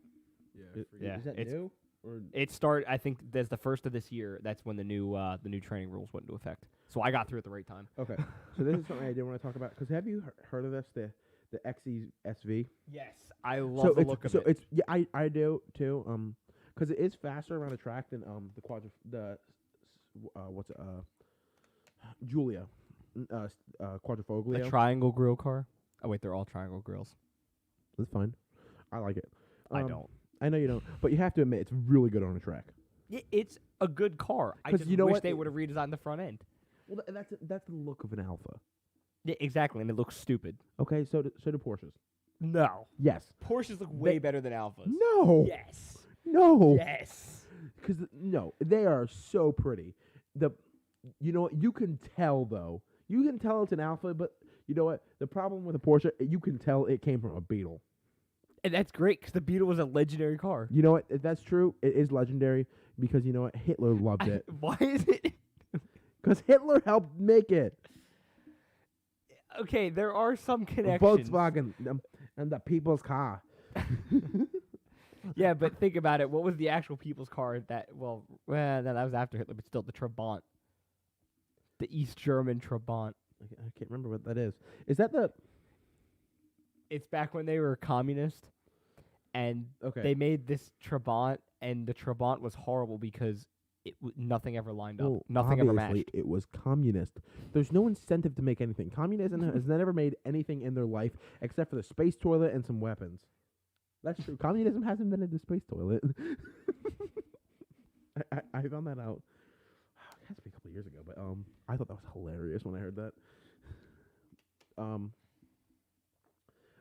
Yeah. Is- forget Yeah, Is that it's- new? Or I think that's the first of this year. That's when the new training rules went into effect. So I got through at the right time. okay. So this is something I did want to talk about. Because have you heard of this? The XE SV. Yes, I love the look of it. It's yeah, I do too. Because it is faster around a track than Giulia, Quadrifoglio. A triangle grill car. Oh wait, they're all triangle grills. That's fine. I like it. I don't. I know you don't, but you have to admit it's really good on a track. It's a good car. I 'Cause just you know wish what? they would have redesigned the front end. Well, that's the look of an Alpha. Yeah, exactly, and it looks stupid. Okay, so do Porsches. No. Yes. Porsches look way better than Alphas. No. Yes. No. Yes. Because no, they are so pretty. You know what? You can tell though. You can tell it's an Alpha, but you know what? The problem with a Porsche, you can tell it came from a Beetle. And that's great because the Beetle was a legendary car. You know what? If that's true, it is legendary because you know what? Hitler loved it. Why is it? Because Hitler helped make it. Okay, there are some connections. Volkswagen and the people's car. Yeah, but think about it. What was the actual people's car that? Well, no, that was after Hitler, but still, the Trabant, the East German Trabant. I can't remember what that is. Is that the? It's back when they were communist, and Okay. they made this Trabant, and the Trabant was horrible because nothing ever lined up. Well, Nothing ever obviously matched. it was communist. There's no incentive to make anything. Communism has never made anything in their life except for the space toilet and some weapons. That's true. Communism hasn't invented the space toilet. I found that out. It has to be a couple of years ago, but I thought that was hilarious when I heard that.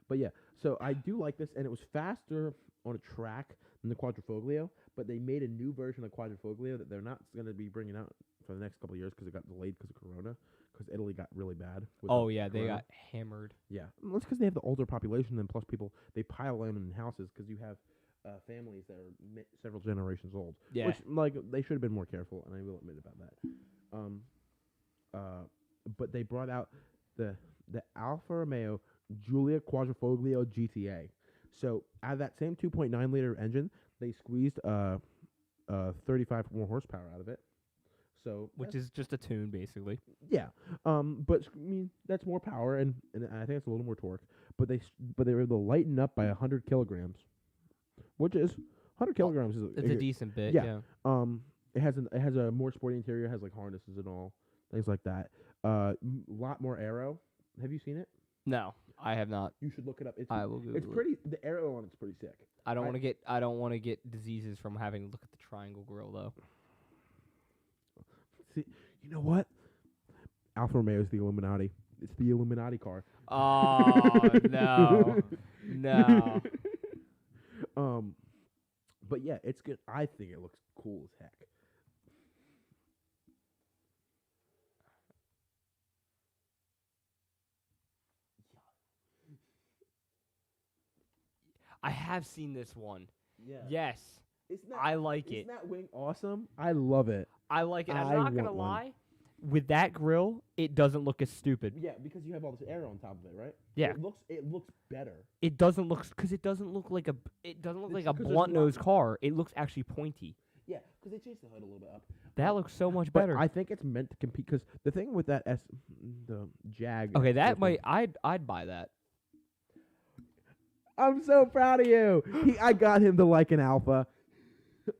But yeah, so I do like this, and it was faster on a track than the Quadrifoglio, but they made a new version of Quadrifoglio that they're not going to be bringing out for the next couple of years because it got delayed because of Corona, because Italy got really bad. Oh yeah, they got hammered. Yeah, well, it's because they have the older population, and plus people, they pile in houses because you have families that are several generations old. Yeah. Which, like, they should have been more careful, and I will admit about that. But they brought out the Alfa Romeo Giulia Quadrifoglio GTA. So out of that same 2.9 liter engine, they squeezed 35 more horsepower out of it. So Which is just a tune, basically. yeah, but I mean that's more power, and I think it's a little more torque. But they were able to lighten up by 100 kilograms, which is 100 kilograms is It's a decent bit. yeah. Yeah. It has a more sporty interior. It has like harnesses and all things like that. Lot more aero. Have you seen it? No, I have not. You should look it up. I will Google It's pretty. The aero on it's pretty sick. I don't want to get diseases from having to look at the triangle grill though. See, you know what? Alfa Romeo is the Illuminati. It's the Illuminati car. Oh no, no. But yeah, it's good. I think it looks cool as heck. I have seen this one. Yeah. Yes, Isn't that, I like it. Isn't that wing awesome? I love it. I like it. I'm I not gonna want one. lie. With that grill, it doesn't look as stupid. Yeah, because you have all this air on top of it, right? Yeah. It looks better. It doesn't look because it doesn't look like a It's a 'cause there's blunt nose not- car. It looks actually pointy. Yeah, because they changed the hood a little bit up. That looks so much But better. I think it's meant to compete because the thing with that the Jag. Okay, that F1 might I'd buy that. I'm so proud of you. I got him to like an Alpha.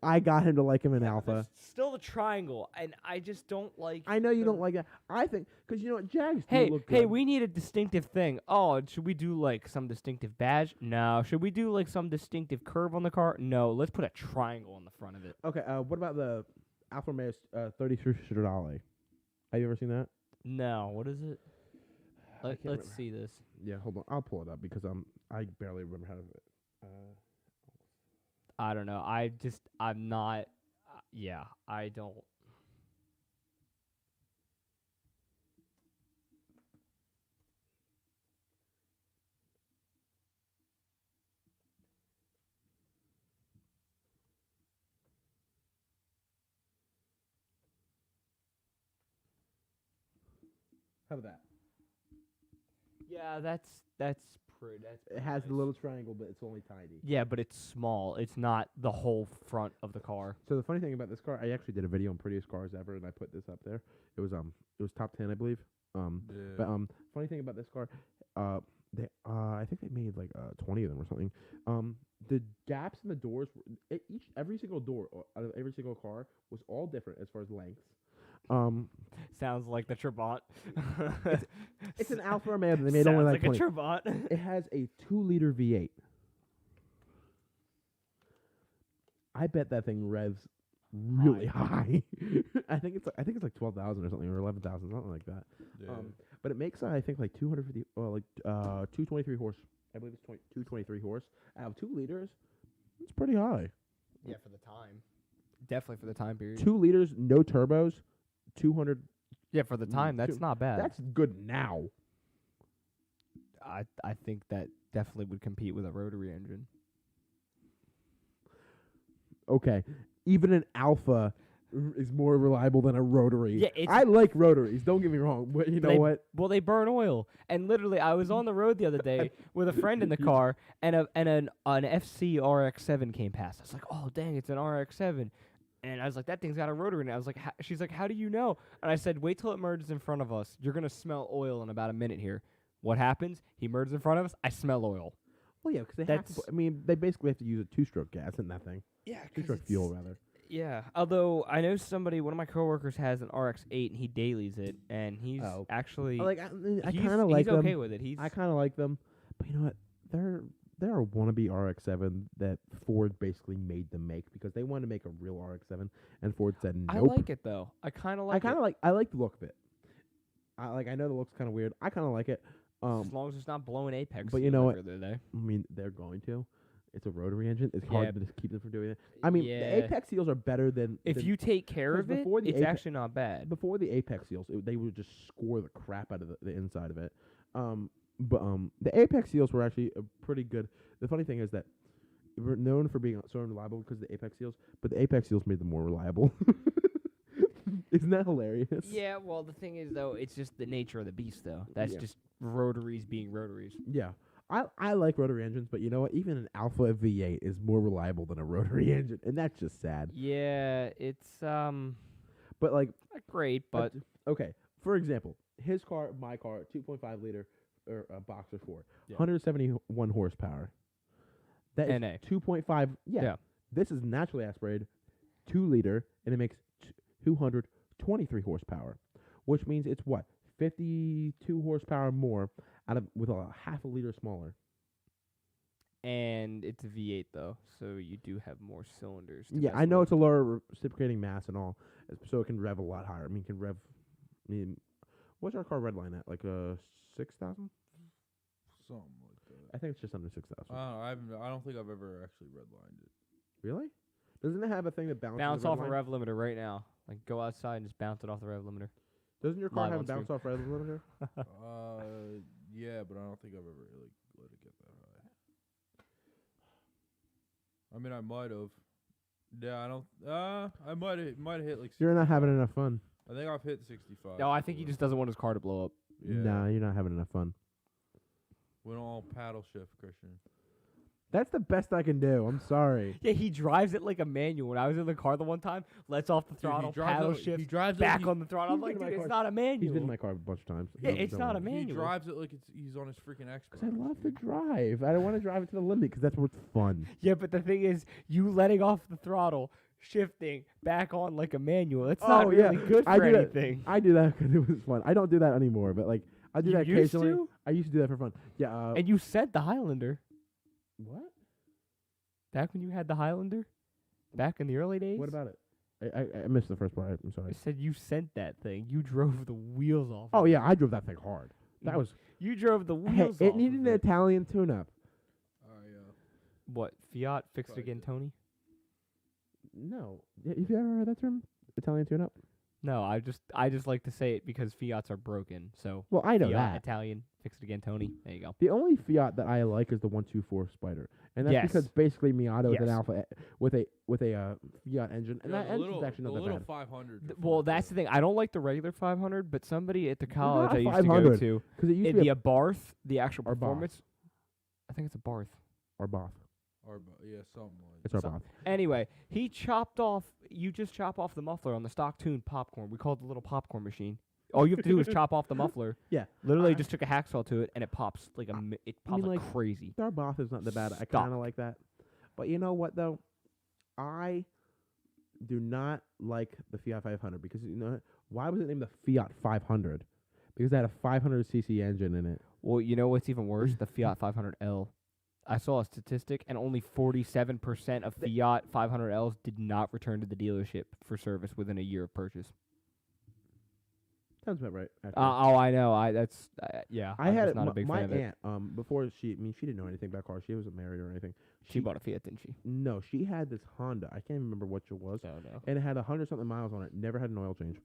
I got him to like him an Alpha. Still the triangle, and I just don't like. I know you don't like that. I think because you know what, Jags do Hey, look hey, good. we need a distinctive thing. Oh, should we do like some distinctive badge? No. Should we do like some distinctive curve on the car? No. Let's put a triangle on the front of it. Okay, what about the Alfa Romeo 33 Stradale? Have you ever seen that? No. What is it? can't Let's remember. see this. Yeah, hold on. I'll pull it up because I barely remember how to do it. I don't know. I'm not. Yeah, I don't. How about that? Yeah, that's It has the little triangle, but it's only tiny. Yeah, but it's small. It's not the whole front of the car. So the funny thing about this car, I actually did a video on prettiest cars ever, and I put this up there. It was top 10, I believe. But funny thing about this car, I think they made like 20 of them or something. The gaps in the doors, every single door out of every single car was all different as far as lengths. Sounds like the Trabant. It's an Alfa Romeo. They made only like 20. a Trabant. It has a 2-liter V8. I bet that thing revs really high. I think it's like 12,000 or something, or 11,000, something like that. Yeah. But it makes I think like 250, 223 horse. I believe it's 223 horse. Out of 2 liters, it's pretty high. Yeah, for the time. Definitely for the time period. 2 liters, no turbos, 200. Yeah, for the time, that's not bad. That's good now. I think that definitely would compete with a rotary engine. Okay, even an Alpha is more reliable than a rotary. Yeah, I like rotaries. Don't get me wrong, but you know what? Well, they burn oil, and literally, I was on the road the other day with a friend in the car, and an FC RX-7 came past. I was like, "Oh, dang, it's an RX-7," and I was like, "That thing's got a rotary." And I was like, "She's like, how do you know?" And I said, "Wait till it merges in front of us. You're gonna smell oil in about a minute here." What happens? He merges in front of us. I smell oil. Well, yeah, because they basically have to use a 2-stroke gas in that thing. Yeah, 2-stroke fuel rather. Yeah, although I know one of my coworkers has an RX-8 and he dailies it, and he's actually I kind of like them. He's okay with it. I kind of like them, but you know what? They're a wannabe RX-7 that Ford basically made them make because they wanted to make a real RX-7, and Ford said nope. I like it though. I like the look of it. I know the look's kind of weird. I kind of like it. As long as it's not blowing apex. But you know what? I mean, they're going to. It's a rotary engine. It's hard to just keep them from doing it. I mean, Yeah. the apex seals are better than... If you take care of it, before the it's actually not bad. Before the apex seals, they would just score the crap out of the inside of it. But the apex seals were actually pretty good. The funny thing is that we're known for being so unreliable because of the apex seals, but the apex seals made them more reliable. Isn't that hilarious? Yeah, well, the thing is, though, it's just the nature of the beast, though. That's just rotaries being rotaries. Yeah. I like rotary engines, but you know what? Even an Alpha V8 is more reliable than a rotary engine, and that's just sad. Yeah, it's but like not great, but okay. For example, his car, my car, 2.5 liter or Boxer 4, Yeah. 171 horsepower. That is NA. 2.5. Yeah. This is naturally aspirated, 2 liter, and it makes 223 horsepower, which means it's what 52 horsepower more with a half a liter smaller. And it's a V8 though, so you do have more cylinders. Yeah, I know it's a lower reciprocating mass and all, so it can rev a lot higher. I mean, what's our car red line at? Like 6,000? Something like that. I think it's just under 6,000. I don't think I've ever actually redlined it. Really? Doesn't it have a thing that bounces? Bounce off a rev limiter right now. Like go outside and just bounce it off the rev limiter. Doesn't your car Live have a on stream. bounce off rev limiter? Yeah, but I don't think I've ever like let it get that high. I mean, I might have. Yeah, I don't. I might have hit like. You're not having enough fun. I think I've hit 65. No, I think he just doesn't want his car to blow up. Yeah. Nah, you're not having enough fun. We don't all paddle shift, Christian. That's the best I can do. I'm sorry. Yeah, he drives it like a manual. When I was in the car the one time, lets off the throttle, paddle shift, He drives back it, on the throttle. I'm like, dude, it's not a manual. He's been in my car a bunch of times. Yeah, it's not a worry. He manual. drives it like he's on his freaking Xbox. Because I love to drive. I don't want to drive it to the limit because that's what's fun. Yeah, but the thing is, you letting off the throttle, shifting back on like a manual. It's not really good for anything. I do that because it was fun. I don't do that anymore, but like I do You that used occasionally. to? I used to do that for fun. Yeah. And you said the Highlander. What? Back when you had the Highlander? Back in the early days? What about it? I missed the first part. I'm sorry. I said you sent that thing. You drove the wheels off. Oh of yeah, I drove that thing hard. That was. You drove the Hey, wheels it off needed of an it. Italian tune-up. What? Fiat fixed Probably again, did. Tony? No. Have you ever heard that term? Italian tune-up? No, I just like to say it because Fiats are broken. So Well, I know Fiat that. Italian fixed again, Tony. There you go. The only Fiat that I like is the 124 Spider, and that's Yes. because basically Miata is an Yes. Alpha with a Fiat engine, and that engine's actually not the that little bad. 500. Well, that's the thing. I don't like the regular 500, but somebody at the college not I used to go 500, to, Because it used in to be the Abarth, the actual Abarth. performance, think it's a Barth. Arbath. Yeah, something like. It's So- Arbath. Anyway, he chopped off. You just chop off the muffler on the stock tuned popcorn. We call it the little popcorn machine. All you have to do is chop off the muffler. Yeah. Literally, I- just took a hacksaw to it, and it pops like it pops like like, crazy. The Arbath is not that bad. I Stop. kind of like that. But you know what, though? I do not like the Fiat 500 because, you know, why was it named the Fiat 500? Because it had a 500cc engine in it. Well, you know what's even worse? The Fiat 500L. I saw a statistic, and only 47% of Fiat 500Ls did not return to the dealership for service within a year of purchase. Sounds about right. actually. I know. That's yeah. I I'm had just not a big my fan of it. aunt. Before she didn't know anything about cars. She wasn't married or anything. She bought a Fiat, didn't she? No, she had this Honda. I can't even remember which it was, Oh no. and it had 100-something miles on it. Never had an oil change.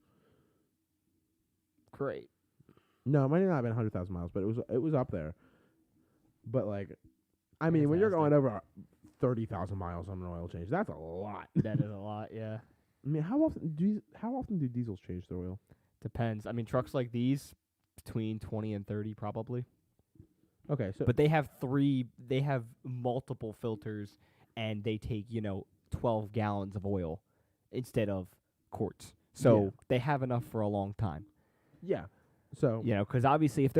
Great. No, it might not have been 100,000 miles, but it was up there. But like, I mean, when you're going over 30,000 miles on an oil change, that's a lot. That is a lot. Yeah. I mean, how often do diesels change their oil? Depends. I mean, trucks like these, between 20 and 30 probably. Okay, so But they have multiple filters, and they take, 12 gallons of oil instead of quarts. So Yeah. they have enough for a long time. yeah, so Because obviously if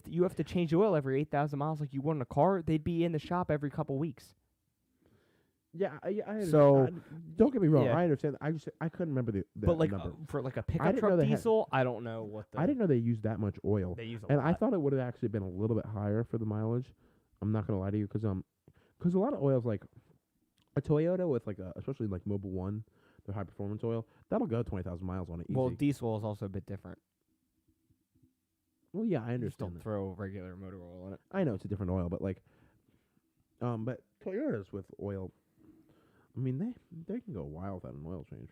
you have to change the oil every 8,000 miles like you would in a car, they'd be in the shop every couple weeks. yeah, I understand. So, don't get me wrong, yeah. I understand. I couldn't remember the But like number. for like a I pickup didn't know truck they had- diesel, I don't know what the I didn't know they used that much oil. they use a And lot. I thought it would have actually been a little bit higher for the mileage. I'm not gonna lie to you, because a lot of oils, like a Toyota with especially like Mobil 1, their high performance oil, that'll go 20,000 miles on it easy. Well, diesel is also a bit different. Well, yeah, I You just understand don't that. throw regular motor oil in it. I know it's a different oil, but but Toyotas with oil, I mean they can go a while without an oil change.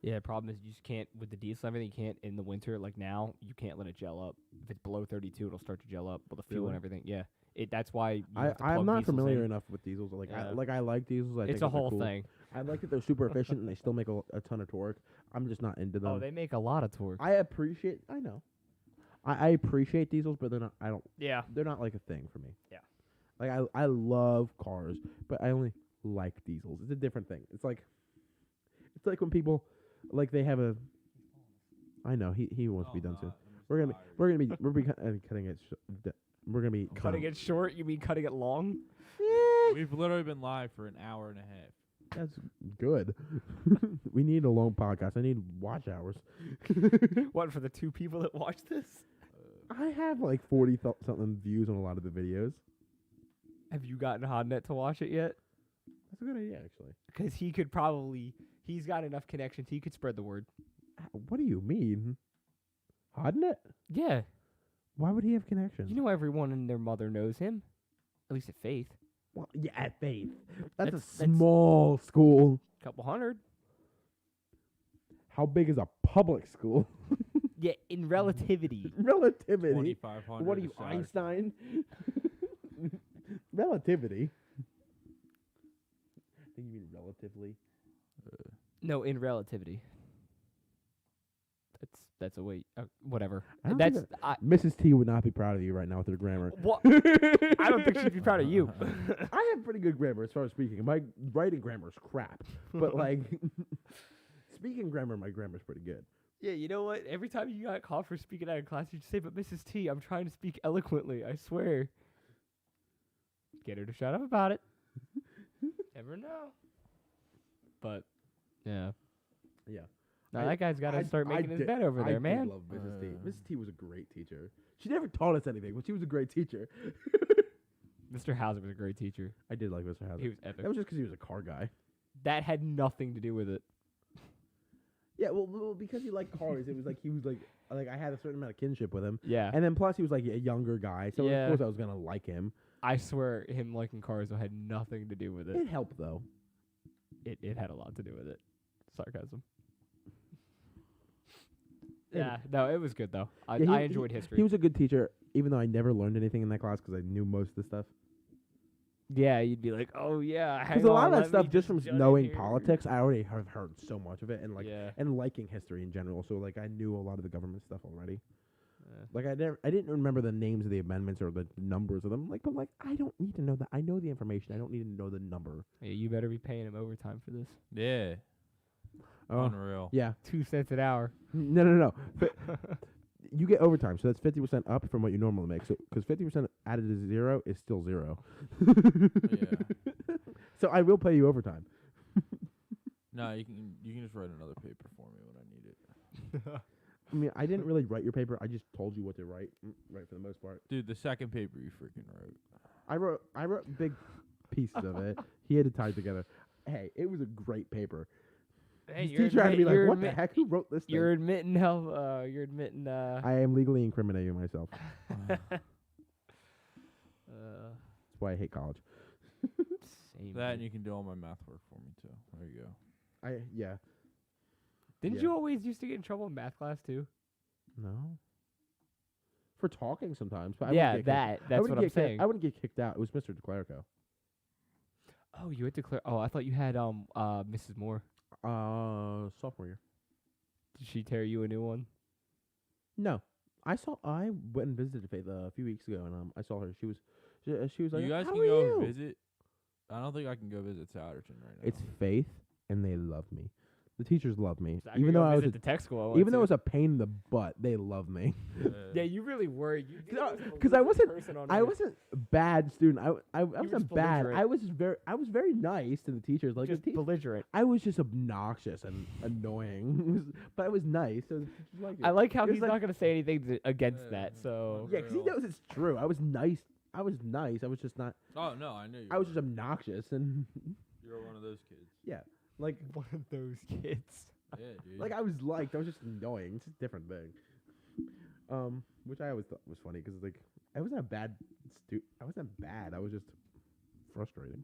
Yeah, the problem is you just can't with the diesel and everything. You can't in the winter like now. You can't let it gel up. If it's below 32, it'll start to gel up with the fuel and Really? everything. Yeah, that's why you have to I'm plug not diesels familiar in. enough with diesels. Yeah. I like diesels. I think It's a that they're whole cool. thing. I like that they're super efficient and they still make a ton of torque. I'm just not into them. Oh, they make a lot of torque. I know. I appreciate diesels, but they're not. Yeah. They're not like a thing for me. Yeah. Like I love cars, but I only like diesels. It's a different thing. It's like when people like they have a. I know he wants to be done soon. We're gonna be cutting it. We're gonna be Cutting it short? You mean cutting it long? We've literally been live for an hour and a half. That's good. We need a long podcast. I need watch hours. What, for the two people that watch this? I have like 40 something views on a lot of the videos. Have you gotten Hodnet to watch it yet? That's a good idea, actually. Because he's got enough connections. He could spread the word. What do you mean? Hodnet? Yeah. Why would he have connections? You know everyone and their mother knows him. At least at Faith. Well, yeah, at Faith. That's That's- a small school. Couple hundred. How big is a public school? Yeah, in relativity. Relativity. 2,500. What are you, Einstein? Relativity. I think you mean relatively. No, in relativity. That's a wait. Whatever. I don't That's think Mrs. T would not be proud of you right now with her grammar. what. I don't think she'd be proud of you. I have pretty good grammar as far as speaking. My writing grammar is crap. But like speaking grammar, my grammar is pretty good. Yeah, you know what? Every time you got called for speaking out of class, you just say, "But Mrs. T, I'm trying to speak eloquently. I swear." Get her to shut up about it. Never know. But yeah. Yeah. Now that guy's got to start making his bed over there, I man. did love Mrs. T. Mrs. T was a great teacher. She never taught us anything, but she was a great teacher. Mr. Hauser was a great teacher. I did like Mr. Hauser. He was epic. That was just because he was a car guy. That had nothing to do with it. Yeah, well, because he liked cars, it was like he was like I had a certain amount of kinship with him. Yeah. And then plus he was like a younger guy, so Yeah. of course I was gonna like him. I swear him liking cars had nothing to do with it. It helped though. It had a lot to do with it. Sarcasm. Yeah, no, it was good though. I enjoyed history. He was a good teacher, even though I never learned anything in that class because I knew most of the stuff. Yeah, you'd be like, oh yeah. Because a lot of that stuff, just from knowing politics, I already have heard so much of it, and Yeah. and liking history in general. So like I knew a lot of the government stuff already. Like I didn't remember the names of the amendments or the numbers of them. Like, but like I don't need to know that. I know the information. I don't need to know the number. Yeah, you better be paying him overtime for this. Yeah. Unreal. Yeah. 2 cents an hour. No. But you get overtime, so that's 50% up from what you normally make. So because 50% added to 0 is still 0. Yeah. So I will pay you overtime. No, you can just write another paper for me when I need it. I mean, I didn't really write your paper. I just told you what to write. Right for the most part. Dude, the second paper you freaking wrote. I wrote big pieces of it. He had to tie it together. Hey, it was a great paper. Hey, His teacher had to be like, "What the heck? Who wrote this thing?" You're admitting how. You're admitting. I am legally incriminating myself. That's why I hate college. Same. That and you can do all my math work for me too. There you go. Yeah. Didn't Yeah. you always used to get in trouble in math class too? No. For talking sometimes, but I Yeah, wouldn't get that. That's what I'm saying. I wouldn't get kicked out. It was Mr. DeClerico. Oh, you had to clear. Oh, I thought you had Mrs. Moore. Sophomore year. Did she tear you a new one? No, I went and visited Faith a few weeks ago, and I saw her. She was like, You guys "How can are go you?" visit. I don't think I can go visit Souderton right now. It's Faith, and they love me. The teachers love me, I even could though go I was visit the tech school. I went even though it to. was a pain in the butt. They love me. Yeah, you really were. You Because I wasn't a bad student. I were wasn't just bad. belligerent. I was very nice to the teachers. Like just the belligerent. I was just obnoxious and annoying, but I was nice. So the teachers liked it. I like how It was he's like- not going to say anything against Yeah. that. So Yeah, because he knows it's true. I was nice. I was just not. Oh no, I knew you. I was just obnoxious and You're one of those kids. yeah, like one of those kids. Yeah, dude. like I was liked. I was just annoying. It's a different thing. Which I always thought was funny because like I wasn't a bad student. I wasn't bad. I was just frustrating.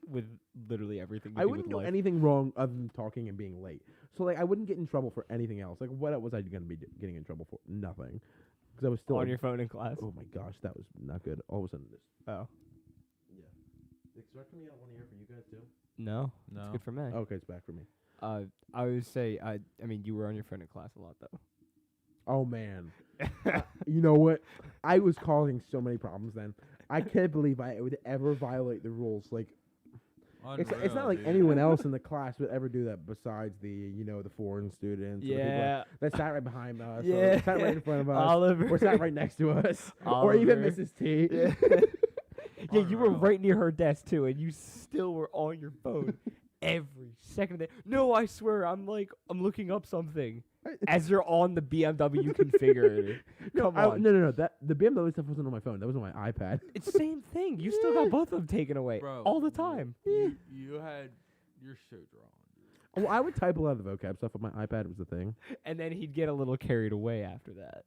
With literally everything. I wouldn't do life. anything wrong other than talking and being late. So like I wouldn't get in trouble for anything else. Like what was I gonna be getting in trouble for? Nothing. Because I was still on your phone in class. Oh my gosh, that was not good. All of a sudden this. Oh Yeah. Extract me out one ear for you guys too. no, No. it's good for me. Okay, it's back for me. I would say I mean you were on your phone in class a lot though. Oh man. You know what? I was causing so many problems then. I can't believe I would ever violate the rules. Like it's Unreal, not like dude. anyone else in the class would ever do that besides the the foreign students or the people Yeah. that sat right behind us or Yeah. sat right in front of us Oliver. or sat right next to us or even Oliver. Mrs. T. Yeah. Yeah, you were Unreal. right near her desk too, and you still were on your phone every second of the day. No, I swear, I'm looking up something as you're on the BMW configurator. Come on, No. That the BMW stuff wasn't on my phone. That was on my iPad. it's the same thing. You still got both of them taken away Bro, all the time. You're so drawn. Dude. Well, I would type a lot of the vocab stuff on my iPad. Was the thing. And then he'd get a little carried away after that.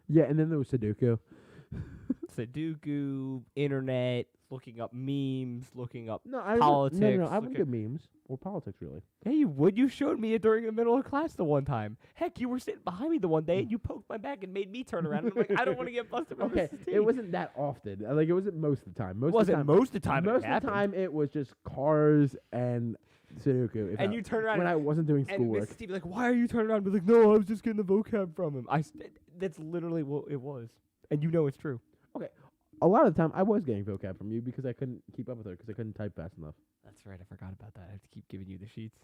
Yeah, and then there was Sudoku. Sudoku, internet, looking up memes, looking up. No, I Politics, No, I look wouldn't at- do memes or politics really. Hey, you would. You showed me it during the middle of class the one time. Heck, you were sitting behind me the one day, and you poked my back and made me turn around. And I'm like, I don't want to get busted by Okay, Mrs. T. it wasn't that often. Like it wasn't most of the time. Most Wasn't of the time, most of the time. most it of the happened. time it was just cars and Sudoku. And you turn around when I wasn't doing and schoolwork. Mrs. T be like, "Why are you turning around?" Be like, "No, I was just getting the vocab from him." That's literally what it was, and you know it's true. A lot of the time, I was getting vocab from you because I couldn't keep up with her because I couldn't type fast enough. That's right. I forgot about that. I have to keep giving you the sheets.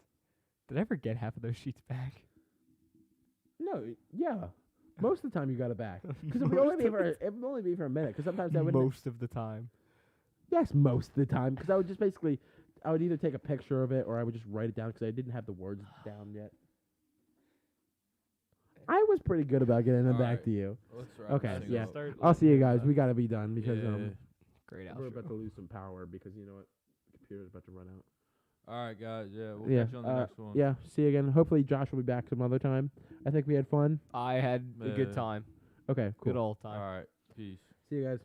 Did I ever get half of those sheets back? No, yeah. Most of the time, you got it back because it would only be for a minute. Because sometimes I wouldn't. Most of the time. Yes, most of the time. Because I would just basically, I would either take a picture of it or I would just write it down because I didn't have the words down yet. I was pretty good about getting them back Alright. to you. Let's wrap Okay, this thing yeah. up. I'll see you guys. We gotta be done because Yeah. Great we're outro. about to lose some power because you know what, the computer's about to run out. All right, guys. Yeah, we'll Yeah, catch you on the next one. yeah. See you again. Hopefully Josh will be back some other time. I think we had fun. I had a good Yeah. time. Okay, cool. Good old time. All right. Peace. See you guys.